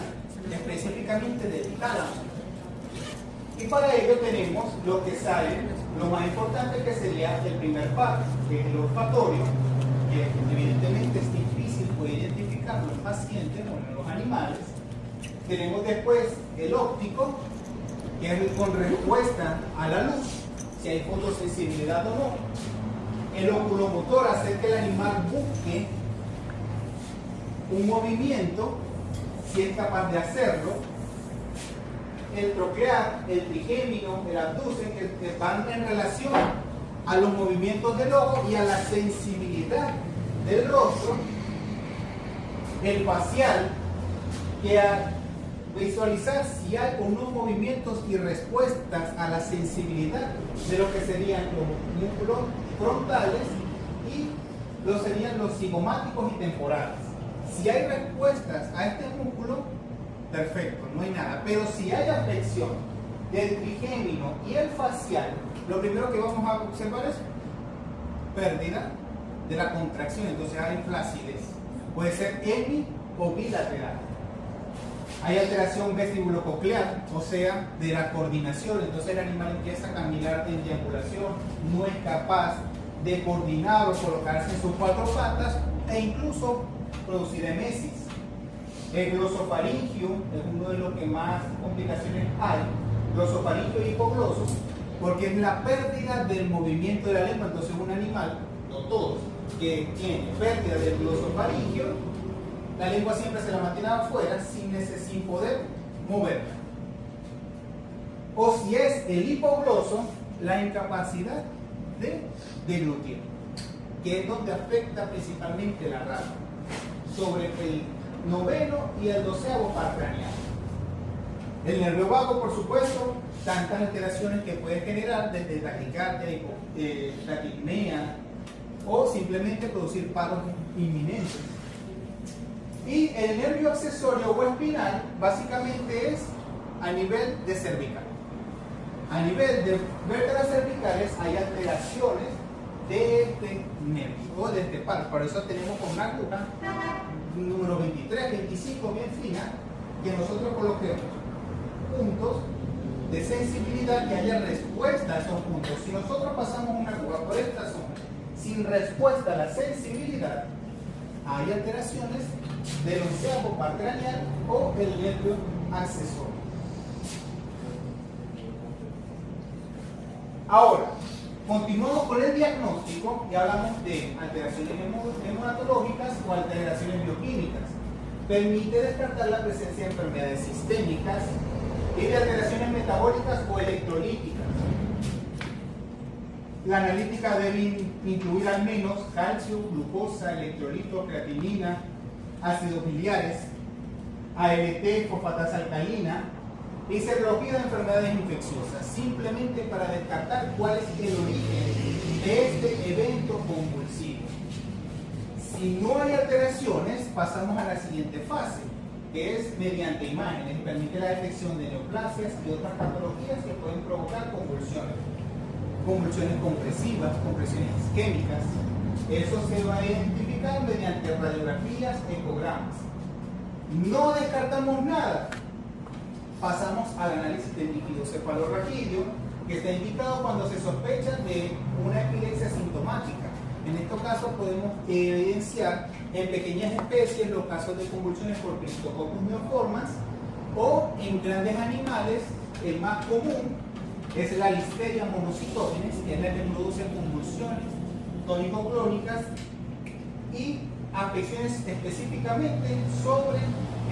específicamente del tálamo. Y para ello tenemos lo que sale, lo más importante que sería el primer par, que es el olfatorio, que evidentemente es difícil poder identificarlo en pacientes o en los animales. Tenemos después el óptico, que es con respuesta a la luz, si hay fotosensibilidad o no. El oculomotor, hacer que el animal busque un movimiento, si es capaz de hacerlo. El troclear, el trigémino, el abducen, que van en relación a los movimientos del ojo y a la sensibilidad del rostro. El facial, que a visualizar si hay o no movimientos y respuestas a la sensibilidad de lo que serían los músculos frontales y serían los cigomáticos y temporales. Si hay respuestas a este músculo, perfecto, no hay nada. Pero si hay afección del trigémino y el facial, lo primero que vamos a observar es pérdida de la contracción. Entonces hay flacidez. Puede ser hemi o bilateral. Hay alteración vestibulococlear, o sea, de la coordinación. Entonces el animal empieza a caminar en triangulación, no es capaz de coordinar o colocarse en sus cuatro patas e incluso producir emesis. El glosofaringio es uno de los que más complicaciones hay, glosofaringio y hipogloso, porque es la pérdida del movimiento de la lengua. Entonces un animal, no todos, que tiene pérdida del glosofaringio, la lengua siempre se la mantiene afuera sin poder moverla. O si es el hipogloso, la incapacidad de deglutir, que es donde afecta principalmente la rata, sobre el noveno y el 12º par craneal. El nervio vago, por supuesto, tantas alteraciones que puede generar desde taquicardia, taquipnea o simplemente producir paros inminentes. Y el nervio accesorio o espinal básicamente es a nivel de cervical. A nivel de vértebras cervicales hay alteraciones de este nervio o de este par. Por eso tenemos con una aguja número 23, 25, bien fina, que nosotros coloquemos puntos de sensibilidad que haya respuesta a esos puntos. Si nosotros pasamos una aguja por esta zona sin respuesta a la sensibilidad, hay alteraciones del 11º par craneal o el nervio accesorio. Ahora, continuamos con el diagnóstico y hablamos de alteraciones hematológicas o alteraciones bioquímicas. Permite descartar la presencia de enfermedades sistémicas y de alteraciones metabólicas o electrolíticas. La analítica debe incluir al menos calcio, glucosa, electrolitos, creatinina, ácidos biliares, ALT, fosfatasa alcalina y serología de enfermedades infecciosas, simplemente para descartar cuál es el origen de este evento convulsivo. Si no hay alteraciones, pasamos a la siguiente fase, que es mediante imágenes, permite la detección de neoplasias y otras patologías que pueden provocar convulsiones. Convulsiones compresivas, compresiones isquémicas. Eso se va a identificar mediante radiografías, ecogramas. No descartamos nada. Pasamos al análisis del líquido cefalorraquídeo, que está indicado cuando se sospecha de una epilepsia sintomática. En estos casos podemos evidenciar en pequeñas especies los casos de convulsiones por Cryptococcus neoformans o en grandes animales, el más común es la Listeria monocytogenes, que es la que produce convulsiones tónico-clónicas y afecciones específicamente sobre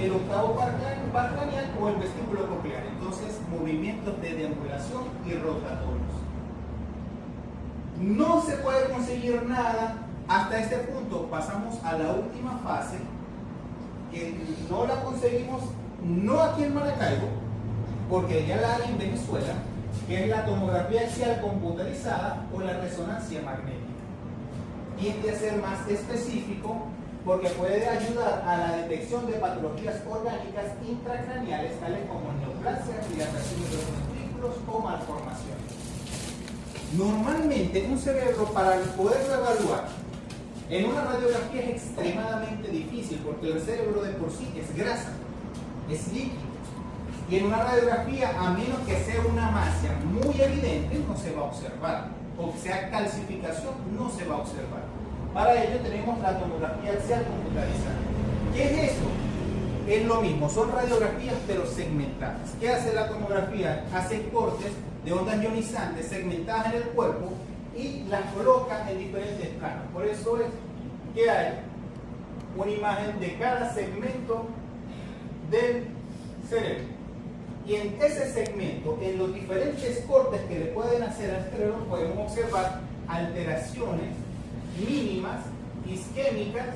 el octavo par craneal o el vestíbulo coclear. Entonces, movimientos de deambulación y rotatorios. No se puede conseguir nada hasta este punto. Pasamos a la última fase, que no la conseguimos, no aquí en Maracaibo, porque ya la hay en Venezuela, que es la tomografía axial computarizada o la resonancia magnética. Tiende a ser más específico porque puede ayudar a la detección de patologías orgánicas intracraneales, tales como neoplasias, dilataciones de los ventrículos o malformaciones. Normalmente, un cerebro, para poderlo evaluar en una radiografía, es extremadamente difícil porque el cerebro de por sí es grasa, es líquido. Y en una radiografía, a menos que sea una masa muy evidente, no se va a observar. O que sea calcificación, no se va a observar. Para ello tenemos la tomografía axial computarizada. ¿Qué es eso? Es lo mismo, son radiografías pero segmentadas. ¿Qué hace la tomografía? Hace cortes de ondas ionizantes segmentadas en el cuerpo y las coloca en diferentes planos. Por eso es que hay una imagen de cada segmento del cerebro. Y en ese segmento, en los diferentes cortes que le pueden hacer al cerebro, podemos observar alteraciones mínimas, isquémicas,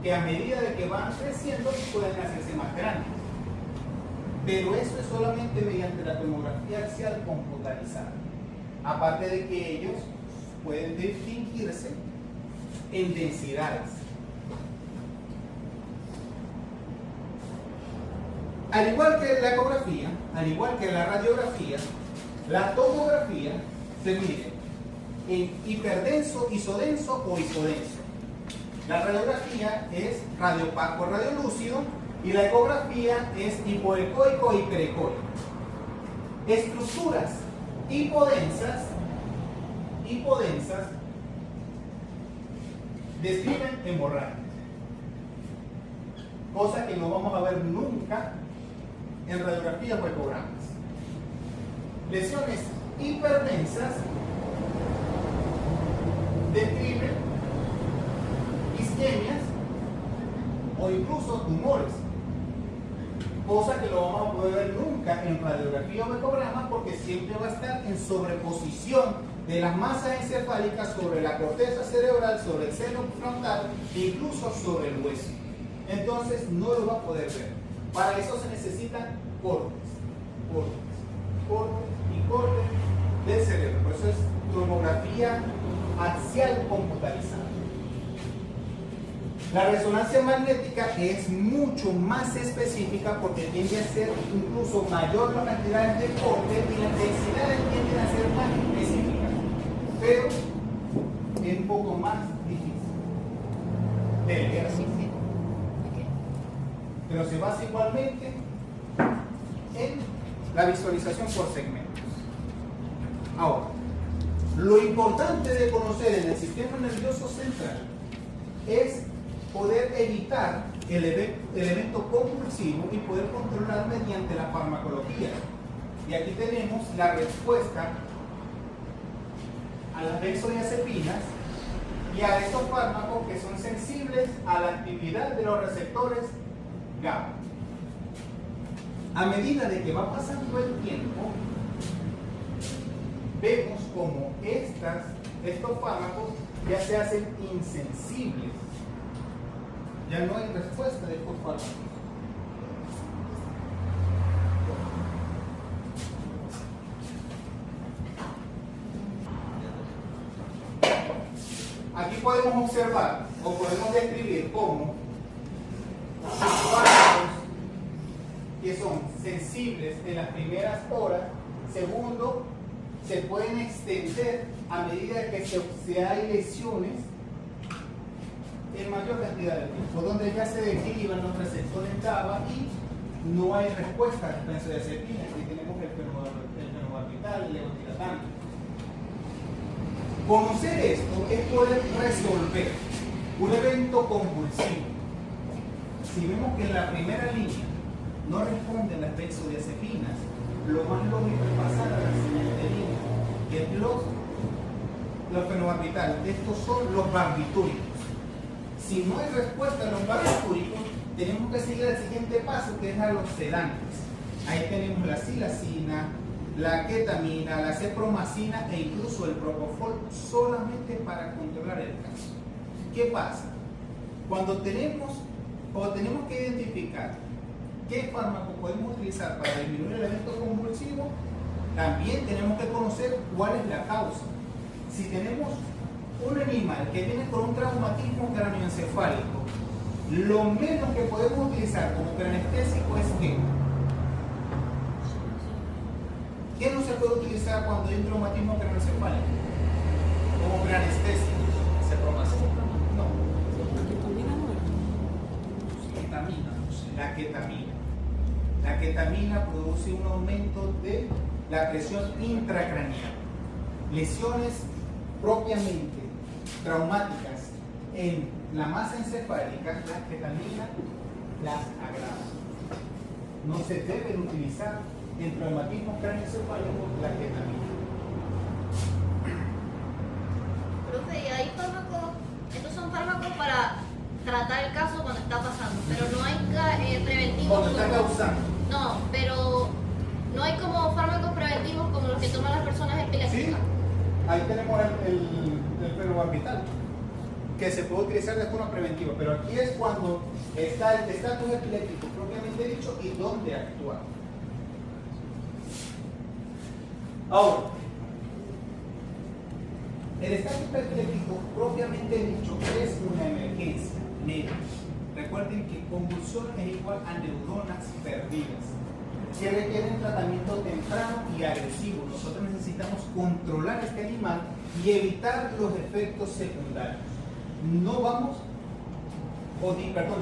que a medida de que van creciendo pueden hacerse más grandes. Pero eso es solamente mediante la tomografía axial computarizada. Aparte de que ellos pueden distinguirse en densidades. Al igual que la ecografía, al igual que la radiografía, la tomografía se mide en hiperdenso, isodenso o isodenso. La radiografía es radiopaco o radiolúcido y la ecografía es hipoecoico e hiperecoico. Estructuras hipodensas describen hemorragias, cosa que no vamos a ver nunca en radiografías o ecogramas. Lesiones hiperdensas describen isquemias o incluso tumores, cosa que no vamos a poder ver nunca en radiografía o ecograma porque siempre va a estar en sobreposición de las masas encefálicas sobre la corteza cerebral, sobre el seno frontal e incluso sobre el hueso. Entonces no lo va a poder ver. Para eso se necesitan cortes y cortes del cerebro. Por eso es tomografía axial computarizada. La resonancia magnética es mucho más específica porque tiende a ser incluso mayor la cantidad de corte y las densidades tienden a ser más específicas, pero es un poco más difícil de leer. Pero se basa igualmente en la visualización por segmentos. Ahora, lo importante de conocer en el sistema nervioso central es poder evitar el evento compulsivo y poder controlar mediante la farmacología. Y aquí tenemos la respuesta a las benzodiazepinas y a estos fármacos que son sensibles a la actividad de los receptores GABA. A medida de que va pasando el tiempo, vemos como estos fármacos ya se hacen insensibles. Ya no hay respuesta de estos fármacos. Aquí podemos observar o podemos describir cómo fármacos que son sensibles en las primeras horas, segundo, se pueden extender a medida que hay lesiones en mayor cantidad de tiempo, donde ya se desequilibran los receptores GABA y no hay respuesta a las benzodiazepinas. Aquí tenemos el fenobarbital, el levotirazante. Conocer esto es poder resolver un evento convulsivo. Si vemos que en la primera línea no responden las benzodiazepinas, lo más lógico es pasar a la siguiente línea. que es los fenobarbital. Estos son los barbitúricos. Si no hay respuesta a los barbitúricos, tenemos que seguir el siguiente paso, que es a los sedantes. Ahí tenemos la silacina, la ketamina, la cepromacina e incluso el propofol, solamente para controlar el caso. ¿Qué pasa? Cuando tenemos que identificar qué fármaco podemos utilizar para disminuir el evento convulsivo, también tenemos que conocer cuál es la causa. Si tenemos un animal que viene con un traumatismo cráneoencefálico, lo menos que podemos utilizar como preanestésico es ¿qué no se puede utilizar cuando hay un traumatismo cráneoencefálico? Como preanestésico. Cepromacina. No. Ketamina. La ketamina. La ketamina produce un aumento de la presión intracraneal. Lesiones propiamente traumáticas en la masa encefálica, la ketamina las agrava. No se deben utilizar en traumatismos craneoencefálicos la ketamina. Profe, y hay fármacos, estos son fármacos para tratar el caso cuando está pasando, pero no hay preventivos. Cuando está causando. No, pero no hay como fármacos preventivos como los que toman las personas epilépticas. Sí, ahí tenemos el fenobarbital, que se puede utilizar de forma preventiva, pero aquí es cuando está el estatus epiléptico propiamente dicho y dónde actuar. Ahora, el estatus epiléptico propiamente dicho es una emergencia médica. Recuerden que convulsión es igual a neuronas perdidas, que requieren tratamiento temprano y agresivo. Nosotros necesitamos controlar este animal y evitar los efectos secundarios. No vamos,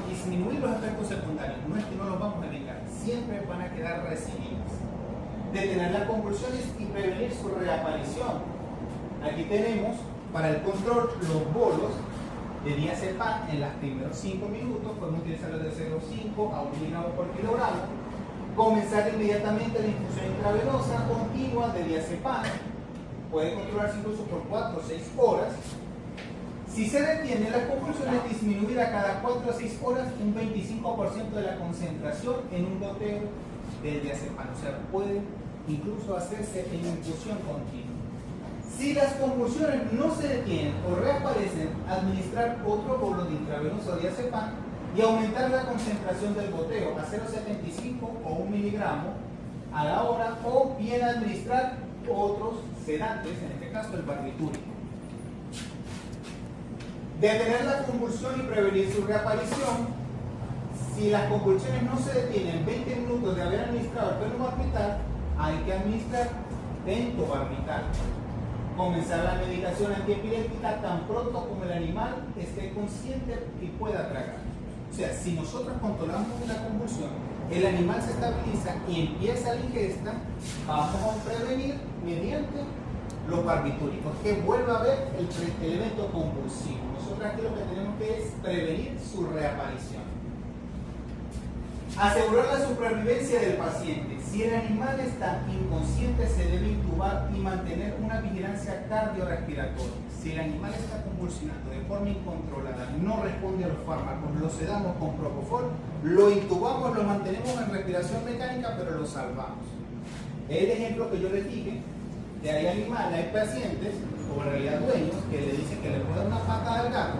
disminuir los efectos secundarios. No es que no los vamos a evitar, siempre van a quedar residuos. Detener las convulsiones y prevenir su reaparición. Aquí tenemos para el control los bolos de diazepam en los primeros 5 minutos. Podemos utilizarlos de 0,5 a 1 miligramo por kilogramo. Comenzar inmediatamente la infusión intravenosa continua de diazepam. Puede controlarse incluso por 4 o 6 horas. Si se detienen las convulsiones, disminuir a cada 4 o 6 horas un 25% de la concentración en un goteo del diazepam. O sea, puede incluso hacerse en infusión continua. Si las convulsiones no se detienen o reaparecen, administrar otro bolo de intravenoso de diazepam y aumentar la concentración del goteo a 0,75 o 1 miligramo a la hora, o bien administrar otros sedantes, en este caso el barbitúrico. Detener la convulsión y prevenir su reaparición. Si las convulsiones no se detienen en 20 minutos de haber administrado el fenobarbital, hay que administrar pentobarbital. Comenzar la medicación antiepiléptica tan pronto como el animal esté consciente y pueda tragar. O sea, si nosotros controlamos la convulsión, el animal se estabiliza y empieza la ingesta, vamos a prevenir mediante los barbitúricos, que vuelva a haber el evento convulsivo. Nosotros aquí lo que tenemos que es prevenir su reaparición. Asegurar la supervivencia del paciente. Si el animal está inconsciente, se debe intubar y mantener una vigilancia cardiorrespiratoria. Si el animal está convulsionando de forma incontrolada, no responde a los fármacos, lo sedamos con propofol, lo intubamos, lo mantenemos en respiración mecánica, pero lo salvamos. El ejemplo que yo les dije, que hay animales, hay pacientes, o en realidad dueños, que le dicen que le pueden dar una patada al gato,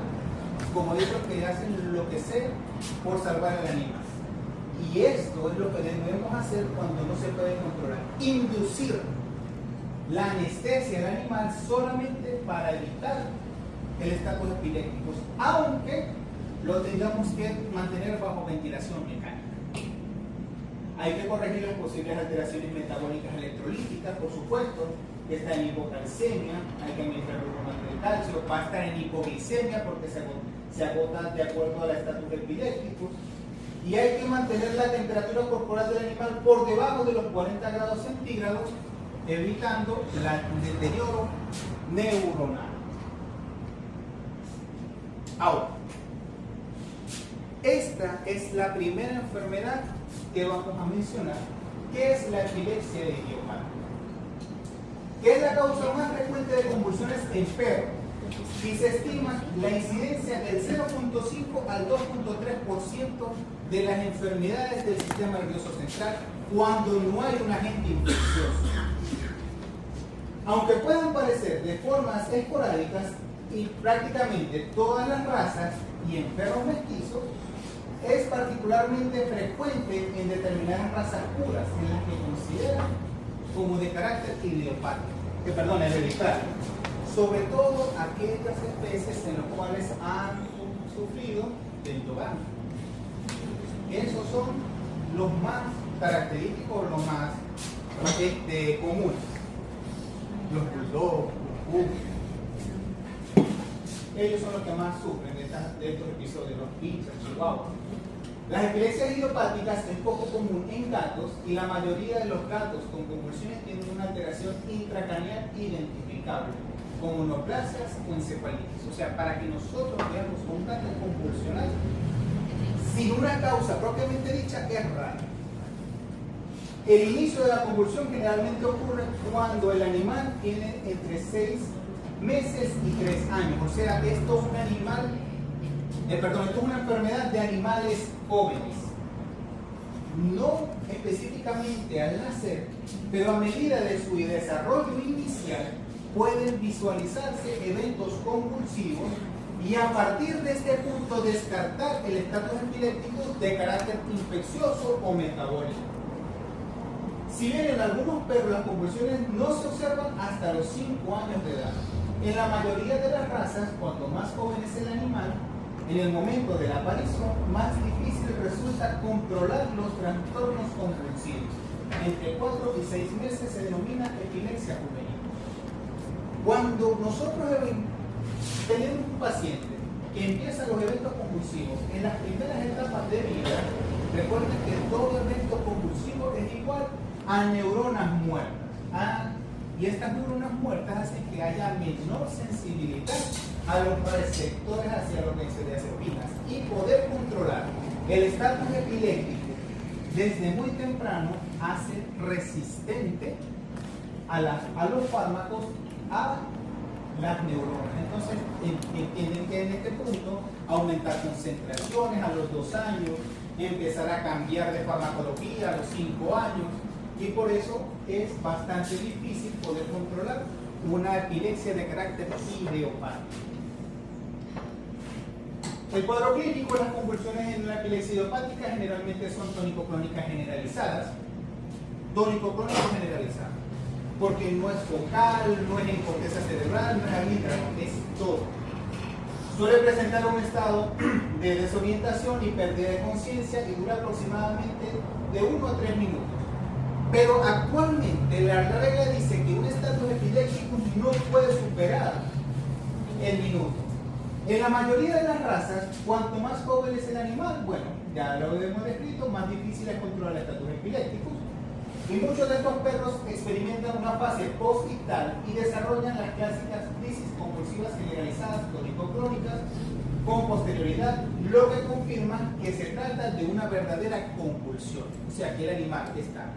como ellos que hacen lo que sea por salvar al animal. Y esto es lo que debemos hacer cuando no se puede controlar. Inducir la anestesia al animal solamente para evitar el estatus epiléptico, aunque lo tengamos que mantener bajo ventilación mecánica. Hay que corregir las posibles alteraciones metabólicas electrolíticas, por supuesto, que está en hipocalcemia, hay que administrar gluconato de calcio, va a estar en hipoglicemia porque se agota de acuerdo al estatus epiléptico. Y hay que mantener la temperatura corporal del animal por debajo de los 40 grados centígrados, evitando el deterioro neuronal. Ahora, esta es la primera enfermedad que vamos a mencionar, que es la epilepsia idiopática. ¿Qué es la causa más frecuente de convulsiones en perros? Y se estima la incidencia del 0.5 al 2.3% de las enfermedades del sistema nervioso central cuando no hay un agente infeccioso. Aunque puedan parecer de formas esporádicas, y prácticamente todas las razas y en perros mestizos, es particularmente frecuente en determinadas razas puras, en las que consideran como de carácter hereditario, sobre todo aquellas especies en las cuales han sufrido de endogamia. Esos son los más característicos, los más comunes. Los bulldogs, los pugs, ellos son los que más sufren de estos episodios, los pinchers, chihuahuas. Las epilepsias idiopáticas es poco común en gatos y la mayoría de los gatos con convulsiones tienen una alteración intracraneal identificable, como neoplasias o encefalitis. O sea, para que nosotros veamos un gato convulsional sin una causa propiamente dicha es raro. El inicio de la convulsión generalmente ocurre cuando el animal tiene entre 6 meses y 3 años. O sea, esto es una enfermedad de animales jóvenes. No específicamente al nacer, pero a medida de su desarrollo inicial pueden visualizarse eventos convulsivos y a partir de este punto descartar el estatus epiléptico de carácter infeccioso o metabólico. Si bien en algunos perros las convulsiones no se observan hasta los 5 años de edad, en la mayoría de las razas, cuanto más joven es el animal, en el momento de la aparición, más difícil resulta controlar los trastornos convulsivos. Entre 4 y 6 meses se denomina epilepsia juvenil. Cuando nosotros tenemos un paciente que empieza los eventos convulsivos en las primeras etapas de vida, recuerden que todo evento convulsivo es igual a neuronas muertas. Y estas neuronas muertas hacen que haya menor sensibilidad a los receptores hacia los benzodiazepinas y poder controlar el estatus epiléptico desde muy temprano hace resistente a los fármacos, a las neuronas. Entonces entienden que en este punto aumentar concentraciones a los 2 años, empezar a cambiar de farmacología a los 5 años, y por eso es bastante difícil poder controlar una epilepsia de carácter idiopático. El cuadro clínico de las convulsiones en la epilepsia idiopática generalmente son tónico-clónicas generalizadas. Tónico-clónico generalizado. Porque no es focal, no es en corteza cerebral, no es amígdala, es todo. Suele presentar un estado de desorientación y pérdida de conciencia y dura aproximadamente de 1 a 3 minutos. Pero actualmente la regla dice que un estatus epiléptico no puede superar el minuto. En la mayoría de las razas, cuanto más joven es el animal, bueno, ya lo hemos descrito, más difícil es controlar estatus epilépticos. Y muchos de estos perros experimentan una fase post-ictal y desarrollan las clásicas crisis convulsivas generalizadas tónico-clónicas con posterioridad, lo que confirma que se trata de una verdadera convulsión. O sea, que el animal está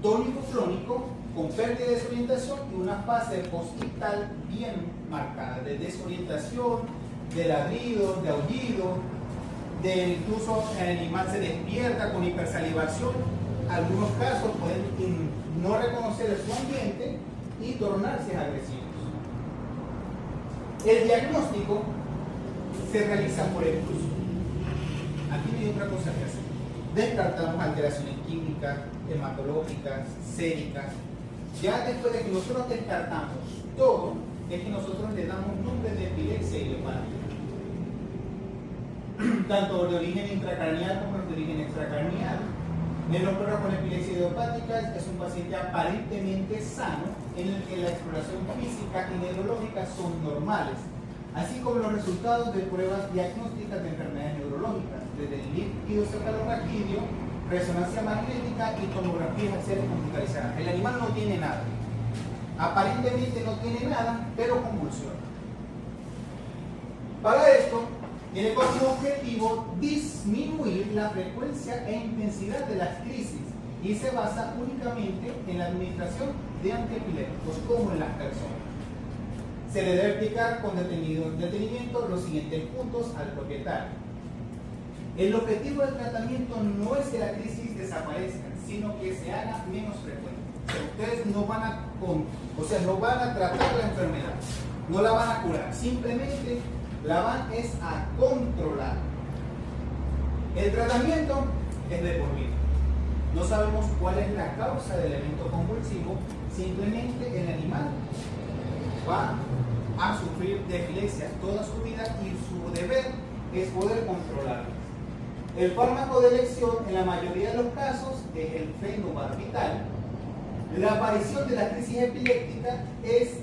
tónico-clónico, con pérdida de desorientación y una fase post-ictal bien marcada, de desorientación, de ladridos, de aullido, de incluso el animal se despierta con hipersalivación. Algunos casos pueden no reconocer su ambiente y tornarse agresivos. El diagnóstico se realiza por el uso. Aquí no hay otra cosa que hacer. Descartamos alteraciones químicas, hematológicas, séricas. Ya después de que nosotros descartamos todo, es que nosotros le damos nombre de epilepsia idiopática. Tanto de origen intracraneal como de origen extracraneal. En los perros con epilepsia idiopática es un paciente aparentemente sano, en el que la exploración física y neurológica son normales, así como los resultados de pruebas diagnósticas de enfermedades neurológicas, desde el líquido cefalorraquídeo, resonancia magnética y tomografía axial computarizada. El animal no tiene nada, aparentemente no tiene nada, pero convulsiona. Para esto, tiene como objetivo disminuir la frecuencia e intensidad de las crisis y se basa únicamente en la administración de antiepilépticos como en las personas. Se le debe explicar con detenimiento los siguientes puntos al propietario. El objetivo del tratamiento no es que la crisis desaparezca, sino que se haga menos frecuente. O sea, ustedes no van a tratar la enfermedad, no la van a curar, simplemente la van a controlar. El tratamiento es de por vida. No sabemos cuál es la causa del evento convulsivo, simplemente el animal va a sufrir de epilepsia toda su vida y su deber es poder controlarla. El fármaco de elección en la mayoría de los casos es el fenobarbital. La aparición de la crisis epiléptica es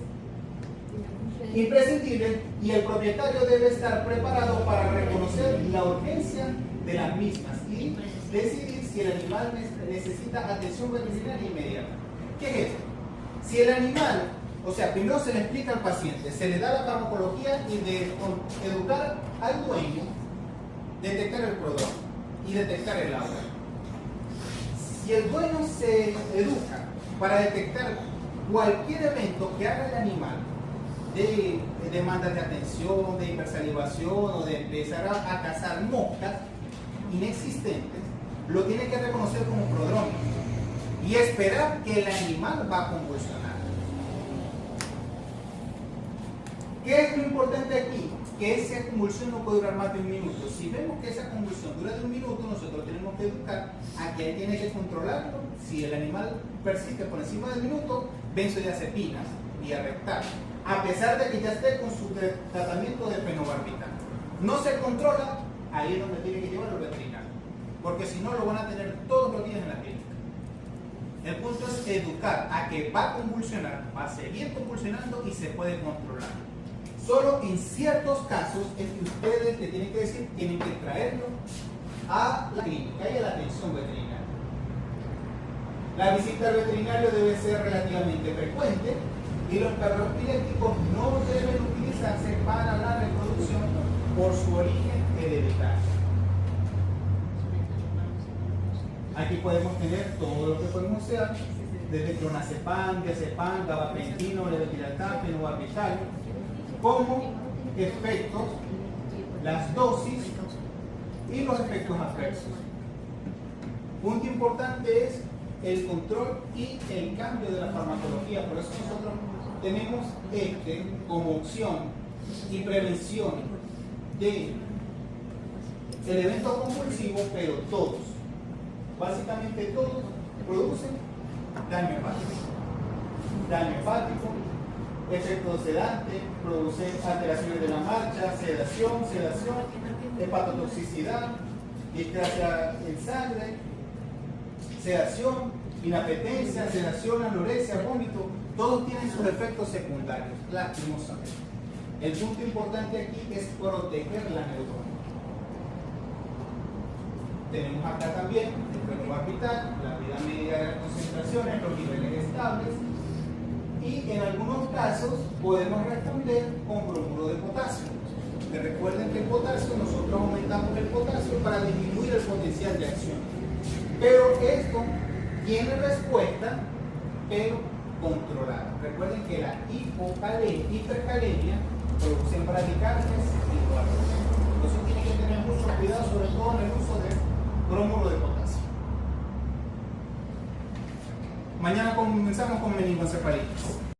imprescindible y el propietario debe estar preparado para reconocer la urgencia de las mismas y decidir si el animal necesita atención veterinaria inmediata. ¿Qué es esto? Si el animal, primero se le explica al paciente, se le da la farmacología y de educar al dueño, detectar el prodromo y detectar el agua. Si el dueño se educa para detectar cualquier evento que haga el animal de demandas de atención, de hipersalivación o de empezar a cazar moscas inexistentes, lo tiene que reconocer como prodrómico y esperar que el animal va a convulsionar. ¿Qué es lo importante aquí? Que esa convulsión no puede durar más de 1 minuto. Si vemos que esa convulsión dura de 1 minuto, nosotros tenemos que educar a que él tiene que controlarlo. Si el animal persiste por encima del minuto, benzodiazepinas, vía rectal, a pesar de que ya esté con su tratamiento de fenobarbital. No se controla, ahí es donde tiene que llevar al veterinario, porque si no lo van a tener todos los días en la clínica. El punto es educar a que va a convulsionar, va a seguir convulsionando y se puede controlar. Solo en ciertos casos es que ustedes le tienen que decir, tienen que traerlo a la clínica y a la atención veterinaria. La visita al veterinario debe ser relativamente frecuente y los perros epilépticos no deben utilizarse para la reproducción por su origen hereditario. Aquí podemos tener todo lo que podemos hacer, desde clonazepam, diazepam, gabapentina, levetiracetam, fenobarbital, como efectos, las dosis y los efectos adversos. Punto importante es el control y el cambio de la farmacología. Por eso nosotros tenemos como opción y prevención de el evento convulsivo, pero todos, básicamente todos, producen daño hepático, efecto sedante, produce alteraciones de la marcha, sedación, hepatotoxicidad, displasia en sangre, sedación, inapetencia, sedación, anorexia, vómito, todos tienen sus efectos secundarios, lastimosamente. El punto importante aquí es proteger la neurona. Tenemos acá también el fenobarbital, la vida media de las concentraciones, los niveles estables, y en algunos casos podemos responder con bromuro de potasio. Que recuerden que el potasio, nosotros aumentamos el potasio para disminuir el potencial de acción. Pero esto tiene respuesta, pero controlada. Recuerden que la hipercalemia produce bradicardias y coágulos. Entonces tienen que tener mucho cuidado, sobre todo en el uso de bromuro de potasio. Mañana comenzamos con meningoencefalitis.